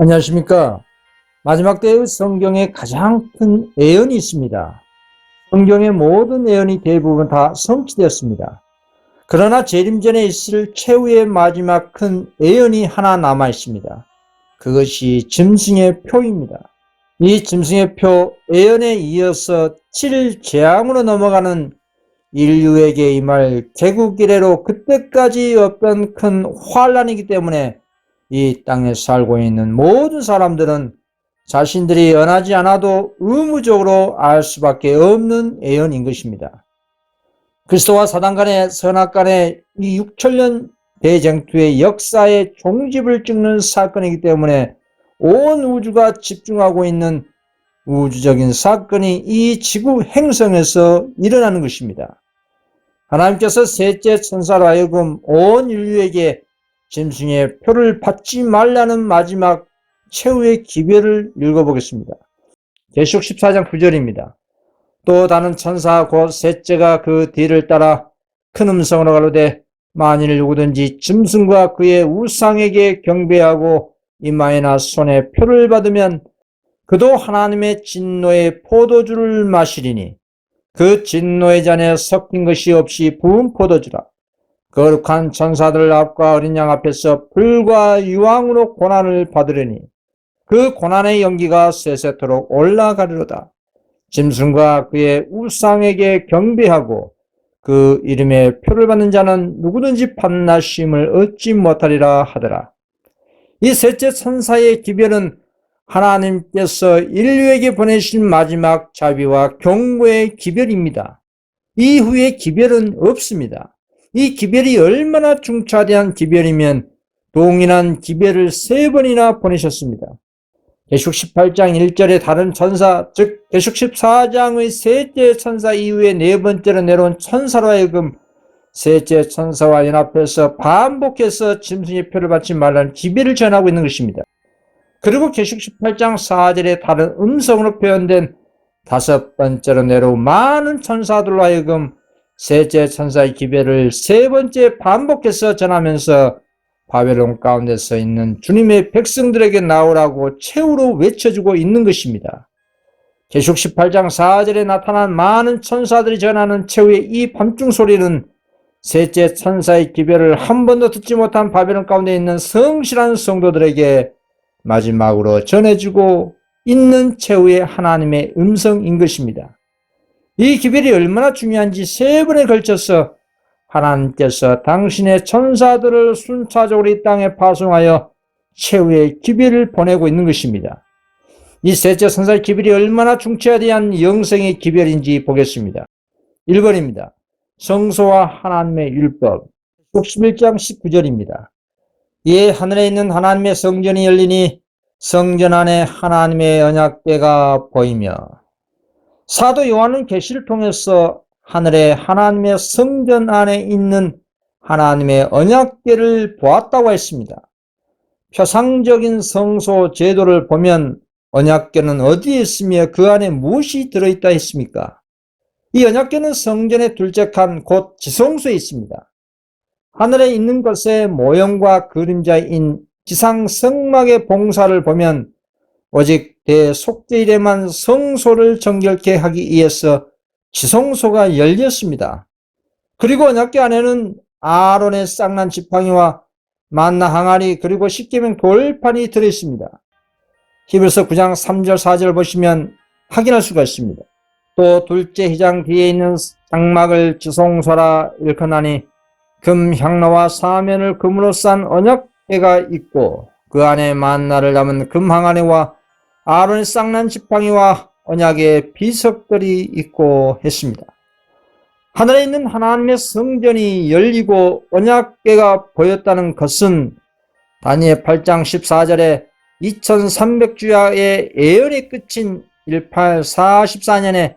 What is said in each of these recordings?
안녕하십니까. 마지막 때의 성경에 가장 큰 예언이 있습니다. 성경의 모든 예언이 대부분 다 성취되었습니다. 그러나 재림전에 있을 최후의 마지막 큰 예언이 하나 남아 있습니다. 그것이 짐승의 표입니다. 이 짐승의 표 예언에 이어서 7일 재앙으로 넘어가는 인류에게 임할 개국 이래로 그때까지 없던 큰 환란이기 때문에 이 땅에 살고 있는 모든 사람들은 자신들이 연하지 않아도 의무적으로 알 수밖에 없는 예언인 것입니다. 그리스도와 사단 간의 선악간의 이 6천년 대쟁투의 역사의 종집을 찍는 사건이기 때문에 온 우주가 집중하고 있는 우주적인 사건이 이 지구 행성에서 일어나는 것입니다. 하나님께서 셋째 천사로 하여금 온 인류에게 짐승의 표를 받지 말라는 마지막 최후의 기별을 읽어보겠습니다. 계시록 14장 9절입니다. 또 다른 천사 곧 셋째가 그 뒤를 따라 큰 음성으로 가로되 만일 누구든지 짐승과 그의 우상에게 경배하고 이마에나 손에 표를 받으면 그도 하나님의 진노의 포도주를 마시리니 그 진노의 잔에 섞인 것이 없이 부은 포도주라. 거룩한 천사들 앞과 어린 양 앞에서 불과 유황으로 고난을 받으려니 그 고난의 연기가 세세토록 올라가리로다. 짐승과 그의 우상에게 경배하고 그 이름의 표를 받는 자는 누구든지 판나심을 얻지 못하리라 하더라. 이 셋째 천사의 기별은 하나님께서 인류에게 보내신 마지막 자비와 경고의 기별입니다. 이후에 기별은 없습니다. 이 기별이 얼마나 중차대한 기별이면 동일한 기별을 3번이나 보내셨습니다. 계시록 18장 1절에 다른 천사, 즉 계시록 14장의 셋째 천사 이후에 4번째로 내려온 천사로 하여금 셋째 천사와 연합해서 반복해서 짐승의 표를 받지 말라는 기별을 전하고 있는 것입니다. 그리고 계시록 18장 4절에 다른 음성으로 표현된 5번째로 내려온 많은 천사들로 하여금 셋째 천사의 기별을 3번째 반복해서 전하면서 바벨론 가운데서 있는 주님의 백성들에게 나오라고 최후로 외쳐주고 있는 것입니다. 계시록 18장 4절에 나타난 많은 천사들이 전하는 최후의 이 밤중 소리는 셋째 천사의 기별을 한 번도 듣지 못한 바벨론 가운데 있는 성실한 성도들에게 마지막으로 전해주고 있는 최후의 하나님의 음성인 것입니다. 이 기별이 얼마나 중요한지 3번에 걸쳐서 하나님께서 당신의 천사들을 순차적으로 이 땅에 파송하여 최후의 기별을 보내고 있는 것입니다. 이 셋째 천사의 기별이 얼마나 중차대한 영성의 기별인지 보겠습니다. 1번입니다. 성소와 하나님의 율법 61장 19절입니다. 이에 하늘에 있는 하나님의 성전이 열리니 성전 안에 하나님의 언약궤가 보이며 사도 요한은 계시를 통해서 하늘에 하나님의 성전 안에 있는 하나님의 언약궤를 보았다고 했습니다. 표상적인 성소 제도를 보면 언약궤는 어디에 있으며 그 안에 무엇이 들어있다 했습니까? 이 언약궤는 성전의 둘째 칸 곧 지성소에 있습니다. 하늘에 있는 것의 모형과 그림자인 지상 성막의 봉사를 보면 오직 대속죄일에만 성소를 정결케 하기 위해서 지성소가 열렸습니다. 그리고 언약궤 안에는 아론의 쌍난 지팡이와 만나 항아리 그리고 십계명 돌판이 들어있습니다. 히브리서 9장 3절 4절 보시면 확인할 수가 있습니다. 또 둘째 휘장 뒤에 있는 장막을 지성소라 일컫나니 금 향로와 사면을 금으로 싼 언약궤가 있고 그 안에 만나를 담은 금 항아리와 아론의 쌍난 지팡이와 언약의 비석들이 있고 했습니다. 하늘에 있는 하나님의 성전이 열리고 언약궤가 보였다는 것은 다니엘 8장 14절에 2300주야의 예언의 끝인 1844년에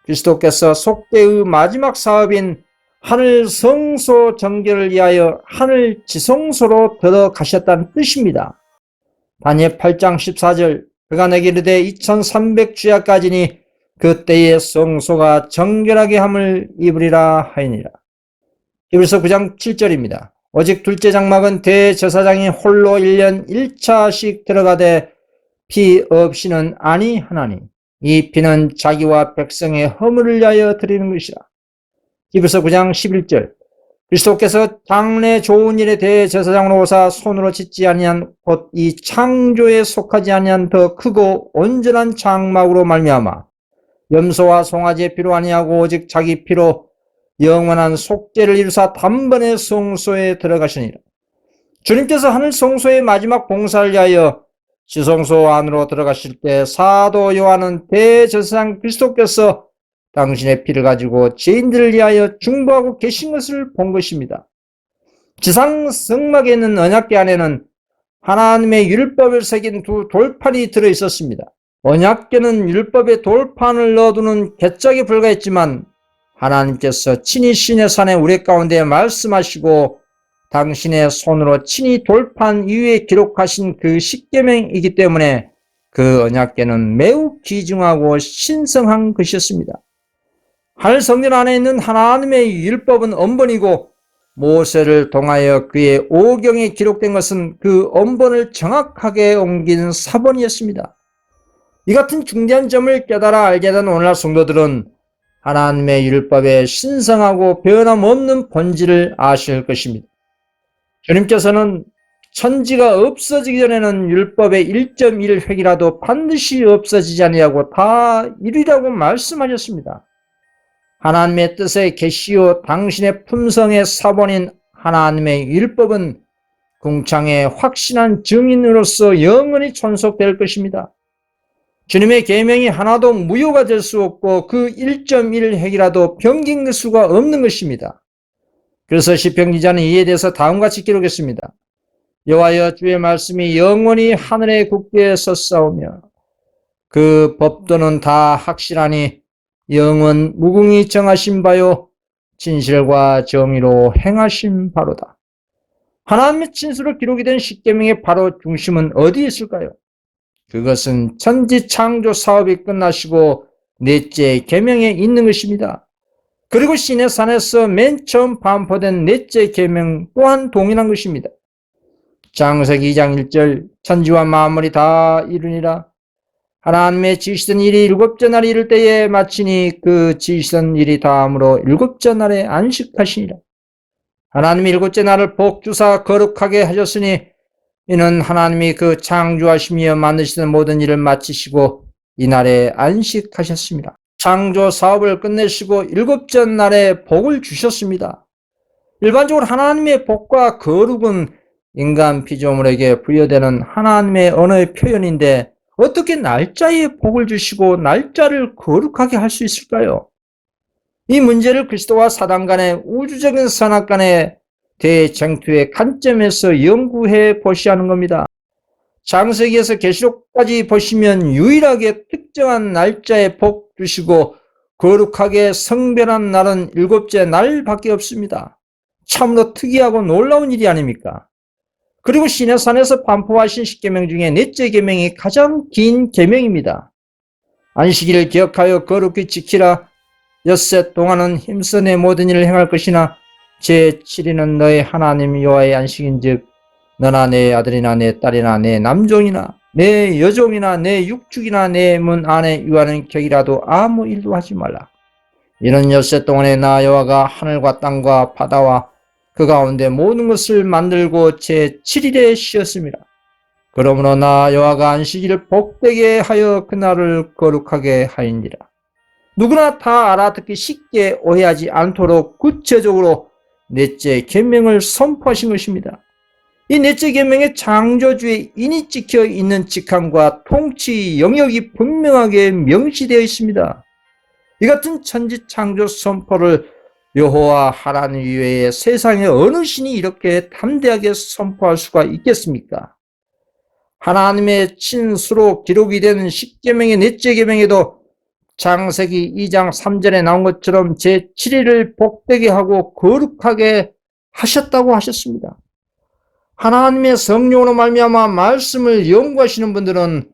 그리스도께서 속죄의 마지막 사업인 하늘 성소 정결을 위하여 하늘 지성소로 들어가셨다는 뜻입니다. 다니엘 8장 14절 그가 내게 이르되 2300주야까지니 그때의 성소가 정결하게 함을 입으리라 하니라. 히브리서 9장 7절입니다. 오직 둘째 장막은 대제사장이 홀로 1년 1차씩 들어가되 피 없이는 아니하나니 이 피는 자기와 백성의 허물을 위하여 드리는 것이라. 히브리서 9장 11절. 그리스도께서 장래 좋은 일에 대해 제사장으로 오사 손으로 짓지 아니한 곧 이 창조에 속하지 아니한 더 크고 온전한 장막으로 말미암아 염소와 송아지의 피로 아니하고 오직 자기 피로 영원한 속죄를 이루사 단번에 성소에 들어가시니라. 주님께서 하늘 성소의 마지막 봉사를 위하여 지성소 안으로 들어가실 때 사도 요한은 대제사장 그리스도께서 당신의 피를 가지고 죄인들을 위하여 중보하고 계신 것을 본 것입니다. 지상 성막에 있는 언약궤 안에는 하나님의 율법을 새긴 두 돌판이 들어있었습니다. 언약궤는 율법의 돌판을 넣어두는 궤짝에 불과했지만 하나님께서 친히 신의 산에 우리 가운데 말씀하시고 당신의 손으로 친히 돌판 위에 기록하신 그 십계명이기 때문에 그 언약궤는 매우 귀중하고 신성한 것이었습니다. 하늘 성전 안에 있는 하나님의 율법은 언본이고 모세를 통하여 그의 오경에 기록된 것은 그 언본을 정확하게 옮긴 사본이었습니다. 이 같은 중대한 점을 깨달아 알게 된 오늘날 성도들은 하나님의 율법의 신성하고 변함없는 본질을 아실 것입니다. 주님께서는 천지가 없어지기 전에는 율법의 1.1획이라도 반드시 없어지지 아니하고 다 이루리라고 말씀하셨습니다. 하나님의 뜻의 계시요 당신의 품성의 사본인 하나님의 율법은 궁창의 확신한 증인으로서 영원히 존속될 것입니다. 주님의 계명이 하나도 무효가 될 수 없고 그 1.1획이라도 변경될 수가 없는 것입니다. 그래서 시편 기자는 이에 대해서 다음과 같이 기록했습니다. 여호와여 주의 말씀이 영원히 하늘의 국대에 섰사오며 그 법도는 다 확실하니 영원 무궁히 정하신 바요 진실과 정의로 행하신 바로다. 하나님의 친수로 기록이 된 십계명의 바로 중심은 어디에 있을까요? 그것은 천지 창조 사업이 끝나시고 넷째 계명에 있는 것입니다. 그리고 시내 산에서 맨 처음 반포된 넷째 계명 또한 동일한 것입니다. 창세기 2장 1절 천지와 만물이 다 이루니라. 하나님의 지으시던 일이 일곱째 날에 이를 때에 마치니 그 지으시던 일이 다함으로 일곱째 날에 안식하시니라. 하나님이 일곱째 날을 복주사 거룩하게 하셨으니 이는 하나님이 그 창조하시며 만드시던 모든 일을 마치시고 이날에 안식하셨습니다. 창조 사업을 끝내시고 일곱째 날에 복을 주셨습니다. 일반적으로 하나님의 복과 거룩은 인간 피조물에게 부여되는 하나님의 언어의 표현인데 어떻게 날짜에 복을 주시고 날짜를 거룩하게 할 수 있을까요? 이 문제를 그리스도와 사단 간의 우주적인 선악 간의 대쟁투의 관점에서 연구해 보셔야 하는 겁니다. 창세기에서 계시록까지 보시면 유일하게 특정한 날짜에 복 주시고 거룩하게 성별한 날은 일곱째 날밖에 없습니다. 참으로 특이하고 놀라운 일이 아닙니까? 그리고 시내산에서 반포하신 십계명 중에 넷째 계명이 가장 긴 계명입니다. 안식일을 기억하여 거룩히 지키라. 엿새 동안은 힘써 내 모든 일을 행할 것이나 제7일은 너의 하나님 여호와의 안식인즉 너나 내 아들이나 내 딸이나 내 남종이나 내 여종이나 내 육축이나 내 문 안에 유하는 격이라도 아무 일도 하지 말라. 이는 엿새 동안에 나 여호와가 하늘과 땅과 바다와 그 가운데 모든 것을 만들고 제7일에 쉬었습니다. 그러므로 나 여호와가 안식일을 복되게 하여 그날을 거룩하게 하이니라. 누구나 다 알아듣기 쉽게 오해하지 않도록 구체적으로 넷째 계명을 선포하신 것입니다. 이 넷째 계명의 창조주의 인이 찍혀 있는 직함과 통치 영역이 분명하게 명시되어 있습니다. 이 같은 천지 창조 선포를 여호와 하나님 이외에 세상에 어느 신이 이렇게 담대하게 선포할 수가 있겠습니까? 하나님의 친수로 기록이 된 십계명의 넷째 계명에도 창세기 2장 3절에 나온 것처럼 제7일을 복되게 하고 거룩하게 하셨다고 하셨습니다. 하나님의 성령으로 말미암아 말씀을 연구하시는 분들은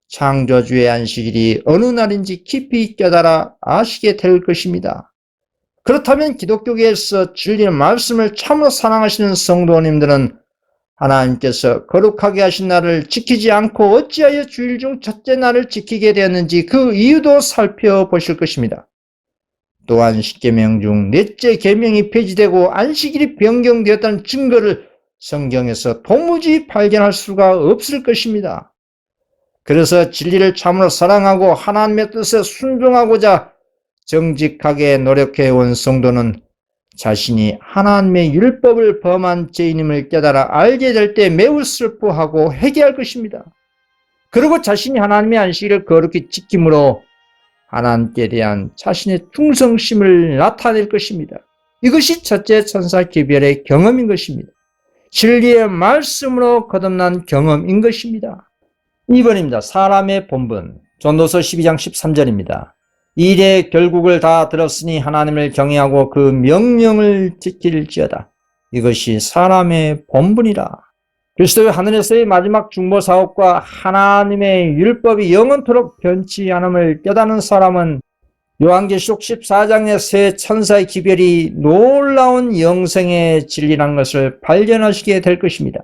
창조주의 안식일이 어느 날인지 깊이 깨달아 아시게 될 것입니다. 그렇다면 기독교계에서 진리의 말씀을 참으로 사랑하시는 성도님들은 하나님께서 거룩하게 하신 날을 지키지 않고 어찌하여 주일 중 첫째 날을 지키게 되었는지 그 이유도 살펴보실 것입니다. 또한 십계명 중 넷째 계명이 폐지되고 안식일이 변경되었다는 증거를 성경에서 도무지 발견할 수가 없을 것입니다. 그래서 진리를 참으로 사랑하고 하나님의 뜻에 순종하고자 정직하게 노력해온 성도는 자신이 하나님의 율법을 범한 죄인임을 깨달아 알게 될 때 매우 슬퍼하고 회개할 것입니다. 그리고 자신이 하나님의 안식일을 거룩히 지킴으로 하나님께 대한 자신의 충성심을 나타낼 것입니다. 이것이 첫째 천사 기별의 경험인 것입니다. 진리의 말씀으로 거듭난 경험인 것입니다. 2번입니다. 사람의 본분. 전도서 12장 13절입니다. 일의 결국을 다 들었으니 하나님을 경외하고 그 명령을 지킬지어다. 이것이 사람의 본분이라. 그리스도의 하늘에서의 마지막 중보 사업과 하나님의 율법이 영원토록 변치 않음을 깨닫는 사람은 요한계시록 14장의 새 천사의 기별이 놀라운 영생의 진리라는 것을 발견하시게 될 것입니다.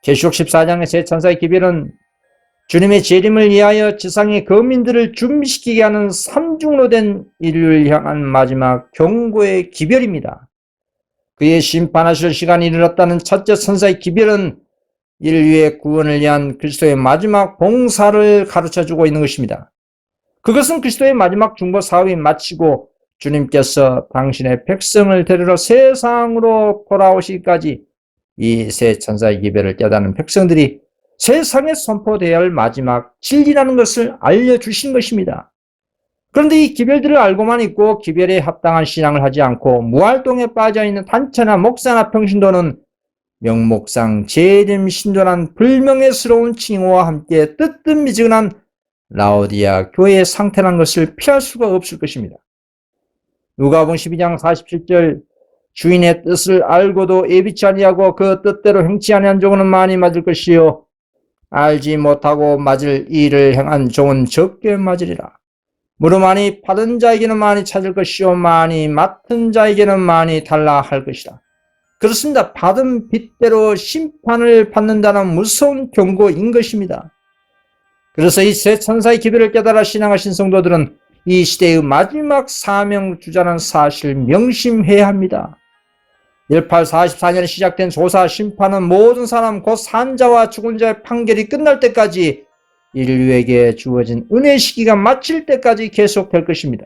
계시록 14장의 새 천사의 기별은 주님의 재림을 위하여 지상의 거민들을 준비시키게 하는 삼중으로 된 인류를 향한 마지막 경고의 기별입니다. 그의 심판하실 시간이 이르렀다는 첫째 천사의 기별은 인류의 구원을 위한 그리스도의 마지막 봉사를 가르쳐주고 있는 것입니다. 그것은 그리스도의 마지막 중보 사업이 마치고 주님께서 당신의 백성을 데리러 세상으로 돌아오시기까지 이 새 천사의 기별을 깨닫는 백성들이 세상에 선포되어야 할 마지막 진리라는 것을 알려주신 것입니다. 그런데 이 기별들을 알고만 있고 기별에 합당한 신앙을 하지 않고 무활동에 빠져있는 단체나 목사나 평신도는 명목상 재림 신도란 불명예스러운 칭호와 함께 뜨뜻미지근한 라오디아 교회의 상태라는 것을 피할 수가 없을 것입니다. 누가복음 12장 47절 주인의 뜻을 알고도 예비치 아니하고 그 뜻대로 행치 아니한 종은 많이 맞을 것이요 알지 못하고 맞을 일을 행한 종은 적게 맞으리라. 무릇 많이 받은 자에게는 많이 찾을 것이요 많이 맡은 자에게는 많이 달라 할 것이다. 그렇습니다. 받은 빚대로 심판을 받는다는 무서운 경고인 것입니다. 그래서 이 새 천사의 기별을 깨달아 신앙하신 성도들은 이 시대의 마지막 사명 주자는 사실 명심해야 합니다. 1844년에 시작된 조사 심판은 모든 사람 곧 산자와 죽은 자의 판결이 끝날 때까지 인류에게 주어진 은혜의 시기가 마칠 때까지 계속될 것입니다.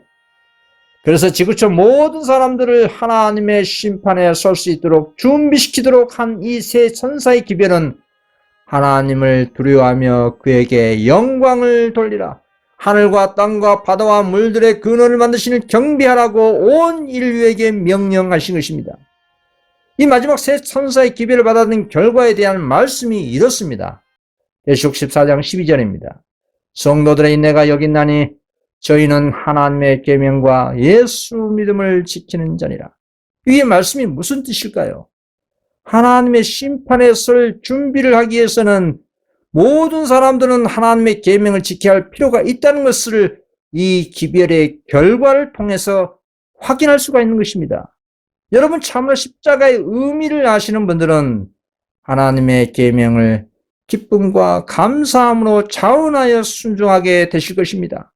그래서 지구촌 모든 사람들을 하나님의 심판에 설 수 있도록 준비시키도록 한 이 새 천사의 기별은 하나님을 두려워하며 그에게 영광을 돌리라. 하늘과 땅과 바다와 물들의 근원을 만드시는 경배하라고 온 인류에게 명령하신 것입니다. 이 마지막 새 천사의 기별을 받아든 결과에 대한 말씀이 이렇습니다. 계시록 14장 12절입니다. 성도들의 내가 여긴나니 저희는 하나님의 계명과 예수 믿음을 지키는 자니라. 이 말씀이 무슨 뜻일까요? 하나님의 심판에 설 준비를 하기 위해서는 모든 사람들은 하나님의 계명을 지켜야 할 필요가 있다는 것을 이 기별의 결과를 통해서 확인할 수가 있는 것입니다. 여러분 참으로 십자가의 의미를 아시는 분들은 하나님의 계명을 기쁨과 감사함으로 자원하여 순종하게 되실 것입니다.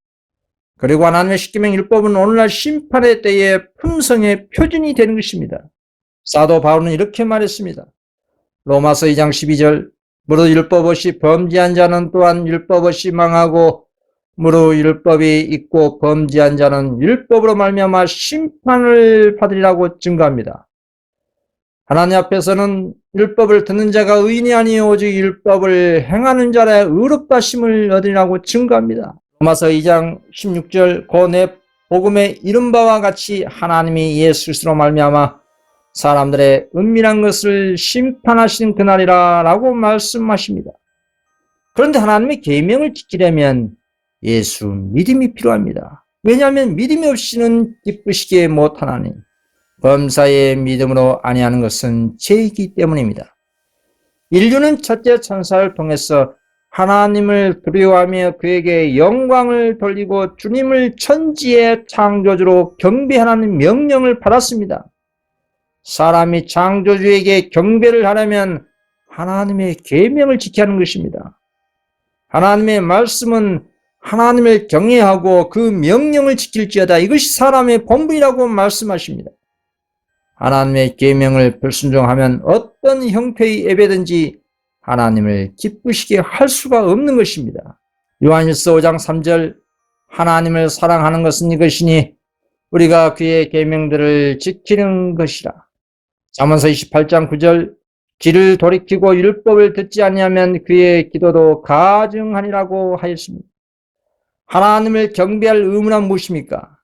그리고 하나님의 십계명 율법은 오늘날 심판의 때에 품성의 표준이 되는 것입니다. 사도 바울은 이렇게 말했습니다. 로마서 2장 12절 무릇 율법 없이 범죄한 자는 또한 율법 없이 망하고 무릇 율법이 있고 범죄한 자는 율법으로 말미암아 심판을 받으리라고 증거합니다. 하나님 앞에서는 율법을 듣는 자가 의인이 아니요 오직 율법을 행하는 자라 의롭다심을 얻으리라고 증거합니다. 로마서 2장 16절 곧 내 복음에 이른 바와 같이 하나님이 예수 그리스도로 말미암아 사람들의 은밀한 것을 심판하신 그날이라 라고 말씀하십니다. 그런데 하나님의 계명을 지키려면 예수 믿음이 필요합니다. 왜냐하면 믿음이 없이는 기쁘시게 못하나니 범사의 믿음으로 아니하는 것은 죄이기 때문입니다. 인류는 첫째 천사를 통해서 하나님을 두려워하며 그에게 영광을 돌리고 주님을 천지의 창조주로 경배하라는 명령을 받았습니다. 사람이 창조주에게 경배를 하려면 하나님의 계명을 지켜야 하는 것입니다. 하나님의 말씀은 하나님을 경외하고 그 명령을 지킬지어다. 이것이 사람의 본분이라고 말씀하십니다. 하나님의 계명을 불순종하면 어떤 형태의 예배든지 하나님을 기쁘시게 할 수가 없는 것입니다. 요한일서 5장 3절 하나님을 사랑하는 것은 이것이니 우리가 그의 계명들을 지키는 것이라. 잠언서 28장 9절 귀를 돌이키고 율법을 듣지 아니하면 그의 기도도 가증하니라고 하였습니다. 하나님을 경배할 의무는 무엇입니까?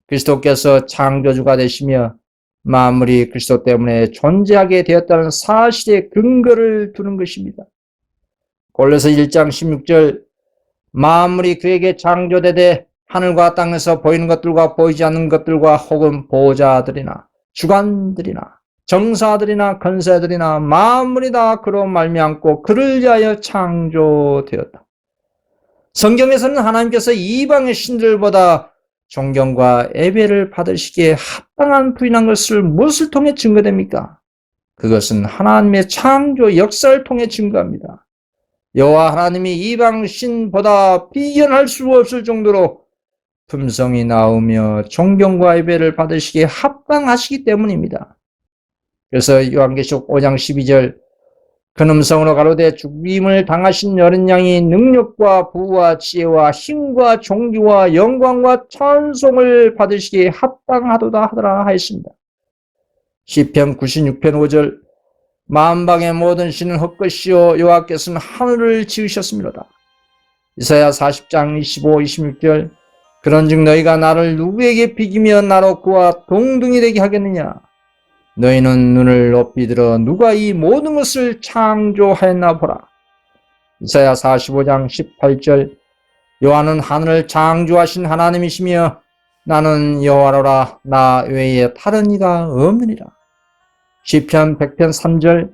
그리스도께서 창조주가 되시며 만물이 그리스도 때문에 존재하게 되었다는 사실의 근거를 두는 것입니다. 골로새 1장 16절 만물이 그에게 창조되되 하늘과 땅에서 보이는 것들과 보이지 않는 것들과 혹은 보좌들이나 주관들이나 정사들이나 권세들이나 만물이 다 그로 말미암고 그를 위하여 창조되었다. 성경에서는 하나님께서 이방의 신들보다 존경과 예배를 받으시기에 합당한 부인한 것을 무엇을 통해 증거됩니까? 그것은 하나님의 창조 역사를 통해 증거합니다. 여호와 하나님이 이방 신보다 비견할 수 없을 정도로 품성이 나오며 존경과 예배를 받으시기에 합당하시기 때문입니다. 그래서 요한계시록 5장 12절 큰 음성으로 가로되 죽임을 당하신 어린 양이 능력과 부와 지혜와 힘과 존귀와 영광과 찬송을 받으시기에 합당하도다 하더라 하였습니다. 시편 96편 5절 만방의 모든 신은 헛것이요 여호와께서는 하늘을 지으셨음이로다. 이사야 40장 25, 26절 그런즉 너희가 나를 누구에게 비기며 나로 그와 동등이 되게 하겠느냐. 너희는 눈을 높이 들어 누가 이 모든 것을 창조하였나 보라. 이사야 45장 18절 여호와는 하늘을 창조하신 하나님이시며 나는 여호와로라 나 외에 다른 이가 없느니라. 시편 100편 3절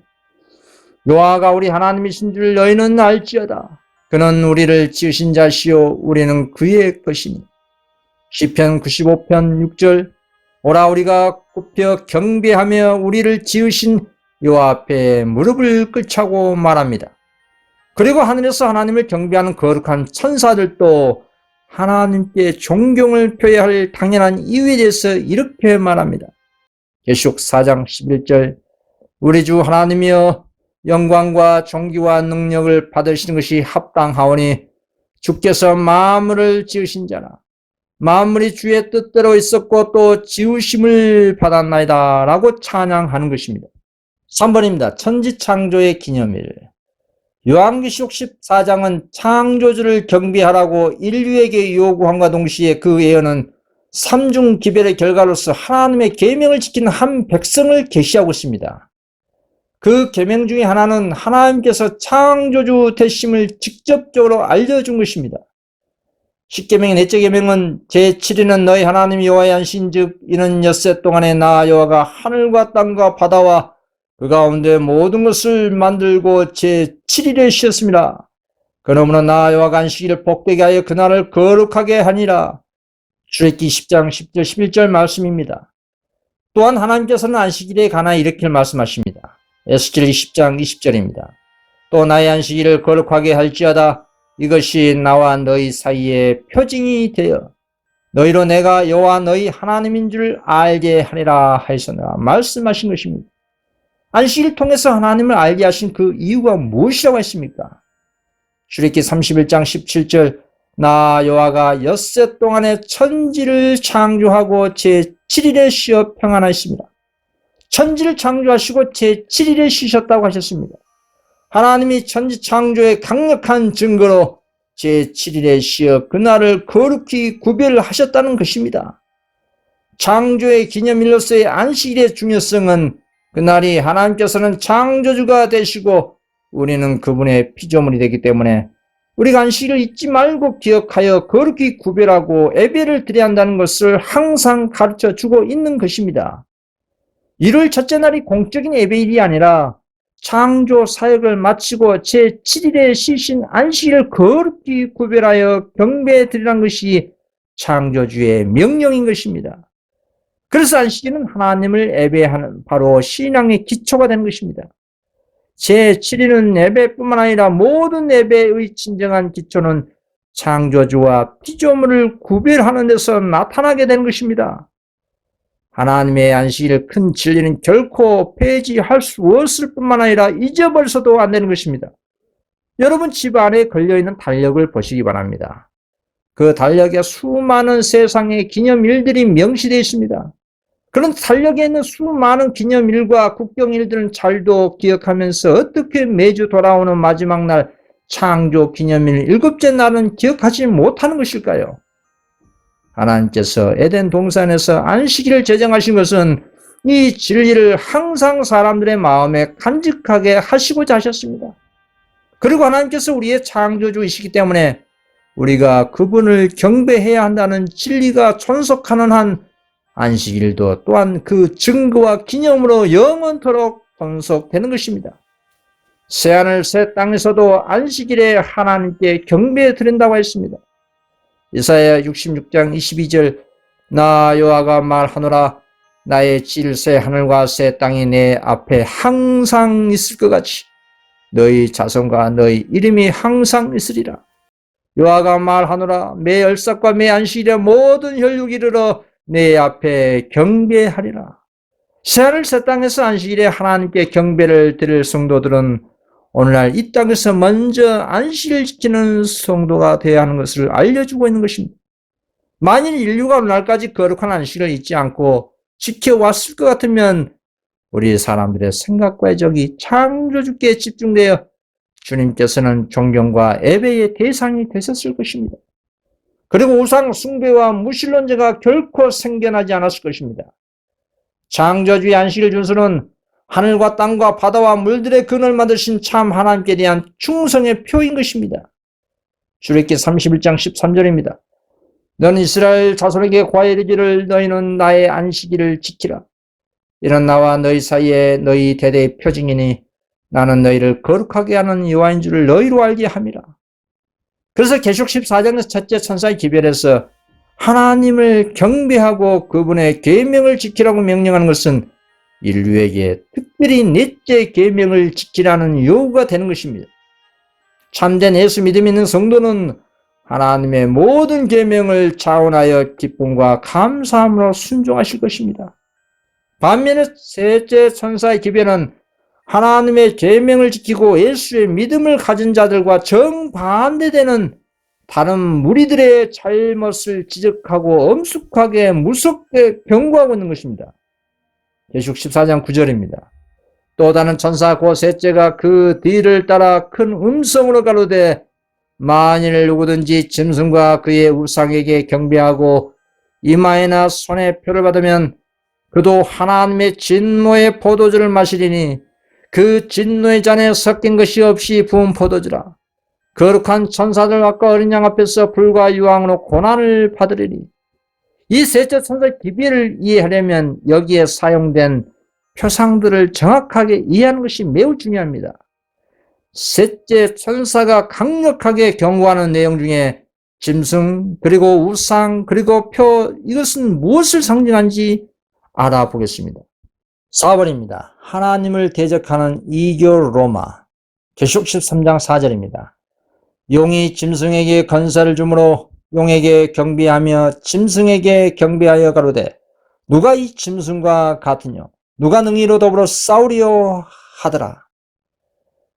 여호와가 우리 하나님이신 줄 너희는 알지어다. 그는 우리를 지으신 자시요 우리는 그의 것이니. 시편 95편 6절 오라 우리가 굽혀 경배하며 우리를 지으신 여호와 앞에 무릎을 꿇자고 말합니다. 그리고 하늘에서 하나님을 경배하는 거룩한 천사들도 하나님께 존경을 표해야 할 당연한 이유에 대해서 이렇게 말합니다. 계시록 4장 11절 우리 주 하나님이여 영광과 존귀와 능력을 받으시는 것이 합당하오니 주께서 만물을 지으신 자라 만물이 주의 뜻대로 있었고 또 지으심을 받았나이다 라고 찬양하는 것입니다. 3번입니다. 천지창조의 기념일. 요한계시록 14장은 창조주를 경배하라고 인류에게 요구함과 동시에 그 예언은 삼중 기별의 결과로서 하나님의 계명을 지키는 한 백성을 계시하고 있습니다. 그 계명 중에 하나는 하나님께서 창조주 되심을 직접적으로 알려준 것입니다. 십계명의 넷째 계명은 제7일은 너희 하나님 여호와의 안식인즉 이는 엿새 동안에 나 여호와가 하늘과 땅과 바다와 그 가운데 모든 것을 만들고 제7일에 쉬었습니다. 그러므로 나 여호와가 안식일을 복되게 하여 그날을 거룩하게 하니라. 출애굽기 10장 10절 11절 말씀입니다. 또한 하나님께서는 안식일에 관하여 이렇게 말씀하십니다. 에스겔 10장 20절입니다. 또 나의 안식일을 거룩하게 할지어다. 이것이 나와 너희 사이에 표징이 되어 너희로 내가 여호와 너희 하나님인 줄 알게 하리라 하였으나 말씀하신 것입니다. 안식일을 통해서 하나님을 알게 하신 그 이유가 무엇이라고 했습니까? 출애굽기 31장 17절 나 여호와가 엿새 동안에 천지를 창조하고 제7일에 쉬어 평안하였습니다. 천지를 창조하시고 제7일에 쉬셨다고 하셨습니다. 하나님이 천지 창조의 강력한 증거로 제7일에 쉬어 그날을 거룩히 구별하셨다는 것입니다. 창조의 기념일로서의 안식일의 중요성은 그날이 하나님께서는 창조주가 되시고 우리는 그분의 피조물이 되기 때문에 우리가 안식일을 잊지 말고 기억하여 거룩히 구별하고 예배를 드려야 한다는 것을 항상 가르쳐 주고 있는 것입니다. 1월 첫째 날이 공적인 예배일이 아니라 창조 사역을 마치고 제7일에 쉬신 안식일을 거룩히 구별하여 경배드리라는 것이 창조주의 명령인 것입니다. 그래서 안식일은 하나님을 예배하는 바로 신앙의 기초가 되는 것입니다. 제7일은 예배뿐만 아니라 모든 예배의 진정한 기초는 창조주와 피조물을 구별하는 데서 나타나게 되는 것입니다. 하나님의 안식일의 큰 진리는 결코 폐지할 수 없을 뿐만 아니라 잊어버려서도 안 되는 것입니다. 여러분 집 안에 걸려있는 달력을 보시기 바랍니다. 그 달력에 수많은 세상의 기념일들이 명시되어 있습니다. 그런 달력에 있는 수많은 기념일과 국경일들은 잘도 기억하면서 어떻게 매주 돌아오는 마지막 날 창조 기념일 7째 날은 기억하지 못하는 것일까요? 하나님께서 에덴 동산에서 안식일을 제정하신 것은 이 진리를 항상 사람들의 마음에 간직하게 하시고자 하셨습니다. 그리고 하나님께서 우리의 창조주이시기 때문에 우리가 그분을 경배해야 한다는 진리가 존속하는 한 안식일도 또한 그 증거와 기념으로 영원토록 존속되는 것입니다. 새하늘 새 땅에서도 안식일에 하나님께 경배 드린다고 했습니다. 이사야 66장 22절 나 여호와가 말하노라 나의 질 새 하늘과 새 땅이 내 앞에 항상 있을 것 같이 너희 자손과 너희 이름이 항상 있으리라. 여호와가 말하노라 매 열삭과 매 안식일에 모든 혈육이 이르러 내 앞에 경배하리라. 새하늘 새 땅에서 안식일에 하나님께 경배를 드릴 성도들은 오늘날 이 땅에서 먼저 안식일을 지키는 성도가 되어야 하는 것을 알려주고 있는 것입니다. 만일 인류가 오늘날까지 거룩한 안식일을 잊지 않고 지켜왔을 것 같으면 우리 사람들의 생각과 애정이 창조주께 집중되어 주님께서는 존경과 예배의 대상이 되셨을 것입니다. 그리고 우상 숭배와 무신론자가 결코 생겨나지 않았을 것입니다. 창조주의 안식일 준수는 하늘과 땅과 바다와 물들의 근원을 만드신 참 하나님께 대한 충성의 표인 것입니다. 출애굽기 31장 13절입니다. 너는 이스라엘 자손에게 과이르기를 너희는 나의 안식일을 지키라. 이는 나와 너희 사이에 너희 대대의 표징이니 나는 너희를 거룩하게 하는 여호와인 줄을 너희로 알게 함이라. 그래서 계시록 14장에서 첫째 천사의 기별에서 하나님을 경배하고 그분의 계명을 지키라고 명령하는 것은 인류에게 특별히 넷째 계명을 지키라는 요구가 되는 것입니다. 참된 예수 믿음 있는 성도는 하나님의 모든 계명을 자원하여 기쁨과 감사함으로 순종하실 것입니다. 반면에 셋째 천사의 기별은 하나님의 계명을 지키고 예수의 믿음을 가진 자들과 정반대되는 다른 무리들의 잘못을 지적하고 엄숙하게 무섭게 경고하고 있는 것입니다. 계시록 14장 9절입니다. 또 다른 천사 곧 셋째가 그 뒤를 따라 큰 음성으로 가로되 만일 누구든지 짐승과 그의 우상에게 경배하고 이마에나 손에 표를 받으면 그도 하나님의 진노의 포도주를 마시리니 그 진노의 잔에 섞인 것이 없이 부은 포도주라. 거룩한 천사들과 어린 양 앞에서 불과 유황으로 고난을 받으리니. 이 셋째 천사의 기별을 이해하려면 여기에 사용된 표상들을 정확하게 이해하는 것이 매우 중요합니다. 셋째 천사가 강력하게 경고하는 내용 중에 짐승, 그리고 우상, 그리고 표, 이것은 무엇을 상징하는지 알아보겠습니다. 4번입니다. 하나님을 대적하는 이교 로마. 계시록 13장 4절입니다. 용이 짐승에게 건사를 주므로 용에게 경배하며 짐승에게 경배하여 가로되 누가 이 짐승과 같으뇨? 누가 능히로 더불어 싸우리요 하더라.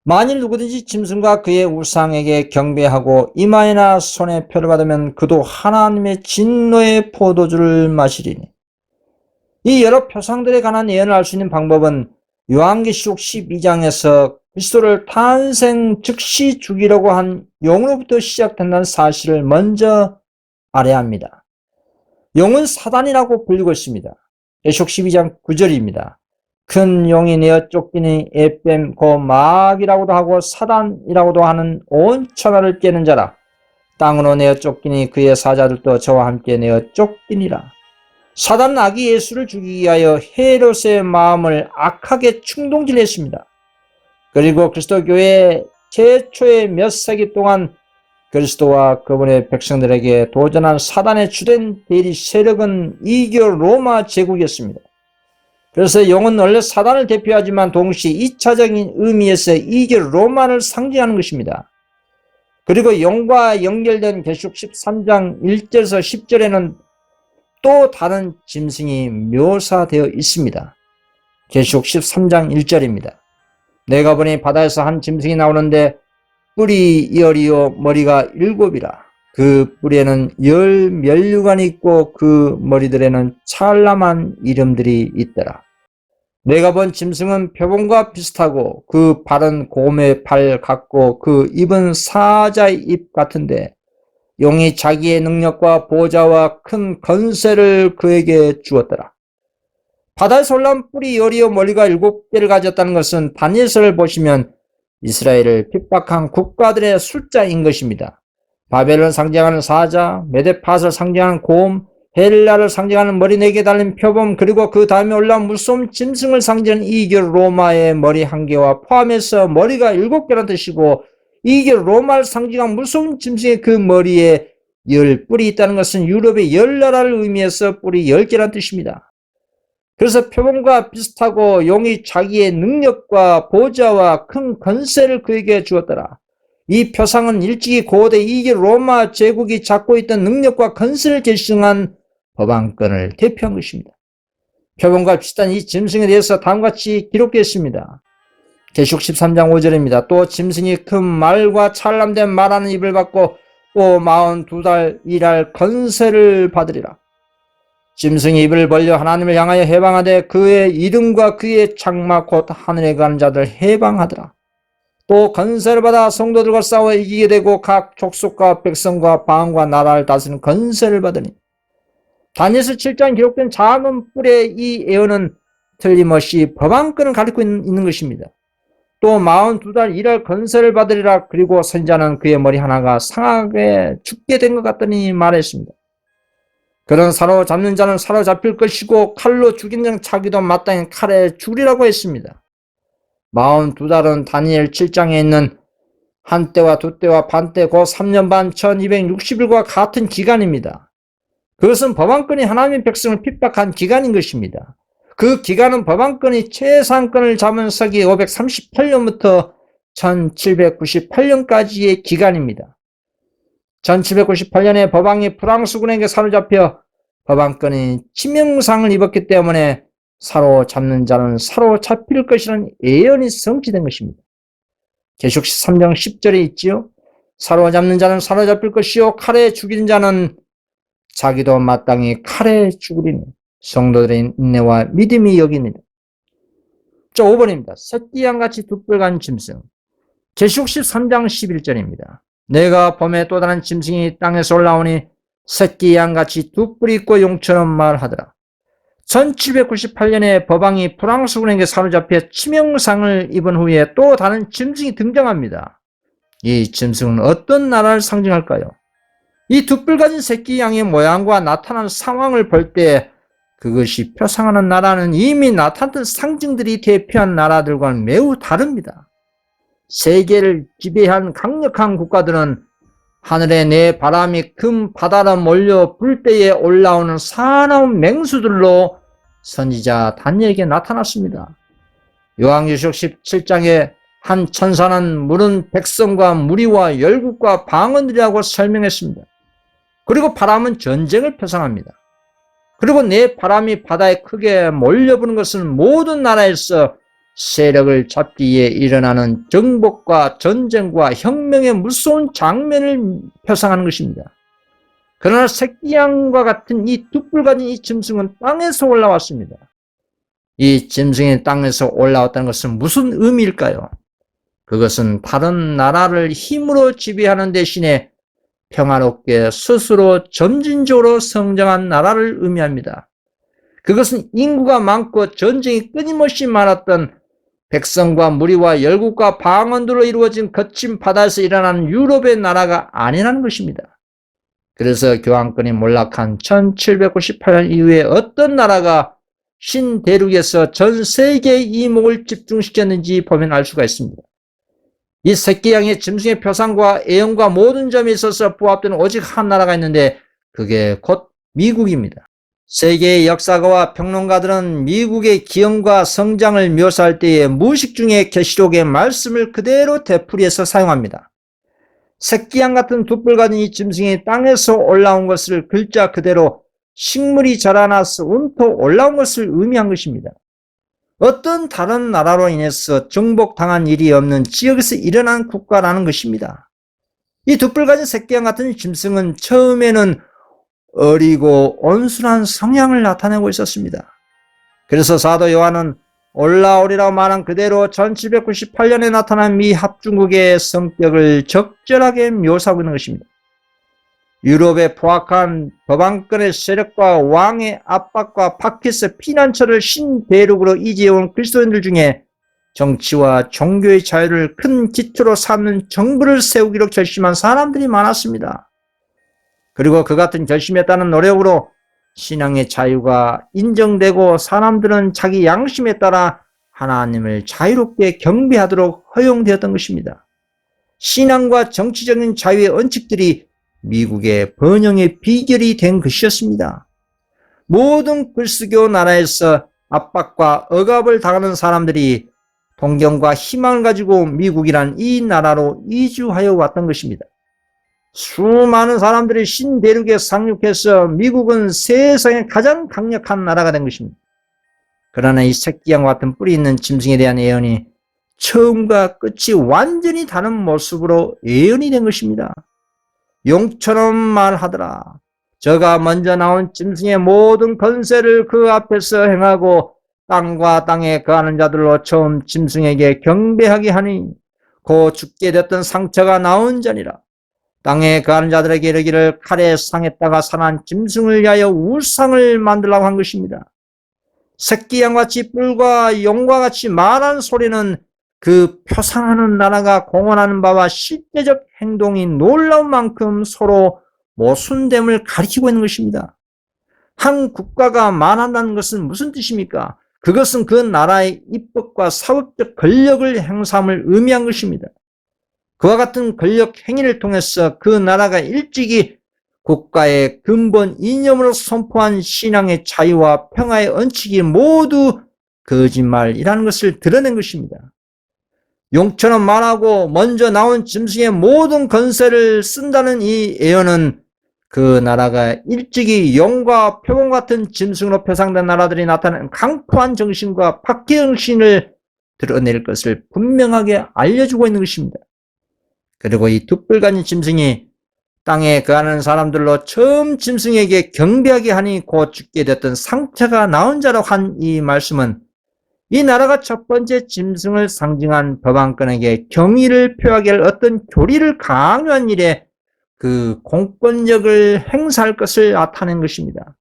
만일 누구든지 짐승과 그의 우상에게 경배하고 이마에나 손에 표를 받으면 그도 하나님의 진노의 포도주를 마시리니. 이 여러 표상들에 관한 예언을 알 수 있는 방법은 요한계시록 12장에서 그리스도를 탄생 즉시 죽이려고 한 용으로부터 시작된다는 사실을 먼저 알아야 합니다. 용은 사단이라고 불리고 있습니다. 계시록 12장 9절입니다. 큰 용이 내어 쫓기니 에뱀 곧 마귀라고도 하고 사단이라고도 하는 온 천하를 깨는 자라. 땅으로 내어 쫓기니 그의 사자들도 저와 함께 내어 쫓기니라. 사단은 아기 예수를 죽이기 위하여 헤롯의 마음을 악하게 충동질했습니다. 그리고 그리스도교회 최초의 몇 세기 동안 그리스도와 그분의 백성들에게 도전한 사단의 주된 대리 세력은 이교 로마 제국이었습니다. 그래서 용은 원래 사단을 대표하지만 동시에 2차적인 의미에서 이교 로마를 상징하는 것입니다. 그리고 용과 연결된 계시록 13장 1절에서 10절에는 또 다른 짐승이 묘사되어 있습니다. 계시록 13장 1절입니다. 내가 보니 바다에서 한 짐승이 나오는데 뿔이 10이요 머리가 7이라. 그 뿔에는 10면류관이 있고 그 머리들에는 찬란한 이름들이 있더라. 내가 본 짐승은 표범과 비슷하고 그 발은 곰의 발 같고 그 입은 사자의 입 같은데 용이 자기의 능력과 보좌와 큰 건세를 그에게 주었더라. 바다에서 올라온 뿔이 10이요 머리가 7개를 가졌다는 것은 다니엘서를 보시면 이스라엘을 핍박한 국가들의 숫자인 것입니다. 바벨을 상징하는 사자, 메데팟을 상징하는 곰, 헬라를 상징하는 머리 4개 달린 표범, 그리고 그 다음에 올라온 무서운 짐승을 상징하는 이교 로마의 머리 1개와 포함해서 머리가 7개라는 뜻이고, 이교 로마를 상징한 무서운 짐승의 그 머리에 10뿔이 있다는 것은 유럽의 10나라를 의미해서 뿔이 10개라는 뜻입니다. 그래서 표범과 비슷하고 용이 자기의 능력과 보좌와 큰 건세를 그에게 주었더라. 이 표상은 일찍이 고대 이교 로마 제국이 갖고 있던 능력과 건세를 계승한 법안권을 대표한 것입니다. 표범과 비슷한 이 짐승에 대해서 다음같이 기록되어 있습니다. 계시록 13장 5절입니다. 또 짐승이 큰 말과 찬란된 말하는 입을 받고 또 42달 일할 건세를 받으리라. 짐승이 입을 벌려 하나님을 향하여 해방하되 그의 이름과 그의 장막 곧 하늘에 가는 자들 해방하더라. 또 건세를 받아 성도들과 싸워 이기게 되고 각 족속과 백성과 방언과 나라를 다스리는 건세를 받으니, 다니엘서 7장 기록된 작은 뿔의 이 예언은 틀림없이 법안권을 가리키고 있는 것입니다. 또 42달 일할 건세를 받으리라. 그리고 선지자는 그의 머리 하나가 상하게 죽게 된 것 같더니 말했습니다. 그런 사로잡는 자는 사로잡힐 것이고 칼로 죽인 자는 자기도 마땅히 칼에 죽으리라고 했습니다. 42달은 다니엘 7장에 있는 한때와 두때와 반때 곧 3년 반 1260일과 같은 기간입니다. 그것은 법안권이 하나님의 백성을 핍박한 기간인 것입니다. 그 기간은 법안권이 최상권을 잡은 서기 538년부터 1798년까지의 기간입니다. 1798년에 법왕이 프랑스군에게 사로잡혀 법안권이 치명상을 입었기 때문에 사로잡는 자는 사로잡힐 것이라는 예언이 성취된 것입니다. 계시록 13장 10절에 있지요. 사로잡는 자는 사로잡힐 것이요 칼에 죽이는 자는 자기도 마땅히 칼에 죽으리니 성도들의 인내와 믿음이 여기니라. 5번입니다. 새끼양같이 둑불간 짐승. 계시록 13장 11절입니다. 내가 범에 또 다른 짐승이 땅에서 올라오니 새끼양같이 두 뿔이 있고 용처럼 말하더라. 1798년에 법왕이 프랑스군에게 사로잡혀 치명상을 입은 후에 또 다른 짐승이 등장합니다. 이 짐승은 어떤 나라를 상징할까요? 이 두 뿔 가진 새끼양의 모양과 나타나는 상황을 볼 때 그것이 표상하는 나라는 이미 나타났던 상징들이 대표한 나라들과는 매우 다릅니다. 세계를 지배한 강력한 국가들은 하늘에 내 바람이 큰 바다로 몰려 불 때에 올라오는 사나운 맹수들로 선지자 다니엘에게 나타났습니다. 요한계시록 17장에 한 천사는 물은 백성과 무리와 열국과 방언들이라고 설명했습니다. 그리고 바람은 전쟁을 표상합니다. 그리고 내 바람이 바다에 크게 몰려부는 것은 모든 나라에서 세력을 잡기 위해 일어나는 정복과 전쟁과 혁명의 무서운 장면을 표상하는 것입니다. 그러나 새끼양과 같은 이 두 뿔 가진 이 짐승은 땅에서 올라왔습니다. 이 짐승이 땅에서 올라왔다는 것은 무슨 의미일까요? 그것은 다른 나라를 힘으로 지배하는 대신에 평화롭게 스스로 점진적으로 성장한 나라를 의미합니다. 그것은 인구가 많고 전쟁이 끊임없이 많았던 백성과 무리와 열국과 방언들로 이루어진 거친 바다에서 일어나는 유럽의 나라가 아니라는 것입니다. 그래서 교황권이 몰락한 1798년 이후에 어떤 나라가 신대륙에서 전 세계의 이목을 집중시켰는지 보면 알 수가 있습니다. 이 새끼 양의 짐승의 표상과 애연과 모든 점에 있어서 부합되는 오직 한 나라가 있는데 그게 곧 미국입니다. 세계의 역사가와 평론가들은 미국의 기원과 성장을 묘사할 때에 무의식 중에 계시록의 말씀을 그대로 되풀이해서 사용합니다. 새끼양 같은 두 뿔 가진 이 짐승이 땅에서 올라온 것을 글자 그대로 식물이 자라나서 움터 올라온 것을 의미한 것입니다. 어떤 다른 나라로 인해서 정복당한 일이 없는 지역에서 일어난 국가라는 것입니다. 이 두 뿔 가진 새끼양 같은 짐승은 처음에는 어리고 온순한 성향을 나타내고 있었습니다. 그래서 사도 요한은 올라오리라고 말한 그대로 1798년에 나타난 미 합중국의 성격을 적절하게 묘사하고 있는 것입니다. 유럽에 포악한 법왕권의 세력과 왕의 압박과 밖에서 피난처를 신대륙으로 이지해온 그리스도인들 중에 정치와 종교의 자유를 큰 기초로 삼는 정부를 세우기로 결심한 사람들이 많았습니다. 그리고 그 같은 결심에 따른 노력으로 신앙의 자유가 인정되고 사람들은 자기 양심에 따라 하나님을 자유롭게 경배하도록 허용되었던 것입니다. 신앙과 정치적인 자유의 원칙들이 미국의 번영의 비결이 된 것이었습니다. 모든 그리스도 나라에서 압박과 억압을 당하는 사람들이 동경과 희망을 가지고 미국이란 이 나라로 이주하여 왔던 것입니다. 수많은 사람들이 신대륙에 상륙해서 미국은 세상에 가장 강력한 나라가 된 것입니다. 그러나 이 새끼양과 같은 뿔이 있는 짐승에 대한 예언이 처음과 끝이 완전히 다른 모습으로 예언이 된 것입니다. 용처럼 말하더라. 저가 먼저 나온 짐승의 모든 권세를 그 앞에서 행하고 땅과 땅에 거하는 자들로 처음 짐승에게 경배하게 하니 곧 죽게 됐던 상처가 나온 자니라. 땅에 거하는 자들에게 이르기를 칼에 상했다가 살아난 짐승을 위하여 우상을 만들라고 한 것입니다. 새끼양같이 뿔과 용과 같이 말한 소리는 그 표상하는 나라가 공언하는 바와 실제적 행동이 놀라운 만큼 서로 모순됨을 가리키고 있는 것입니다. 한 국가가 말한다는 것은 무슨 뜻입니까? 그것은 그 나라의 입법과 사법적 권력을 행사함을 의미한 것입니다. 그와 같은 권력 행위를 통해서 그 나라가 일찍이 국가의 근본 이념으로 선포한 신앙의 자유와 평화의 원칙이 모두 거짓말이라는 것을 드러낸 것입니다. 용처럼 말하고 먼저 나온 짐승의 모든 권세를 쓴다는 이 예언은 그 나라가 일찍이 용과 표범 같은 짐승으로 표상된 나라들이 나타낸 강포한 정신과 박해 정신을 드러낼 것을 분명하게 알려주고 있는 것입니다. 그리고 이 두 뿔 가진 짐승이 땅에 거하는 사람들로 처음 짐승에게 경배하게 하니 곧 죽게 됐던 상처가 나온 자라고 한 이 말씀은 이 나라가 첫 번째 짐승을 상징한 법왕권에게 경의를 표하게 할 어떤 교리를 강요한 일에 그 공권력을 행사할 것을 나타낸 것입니다.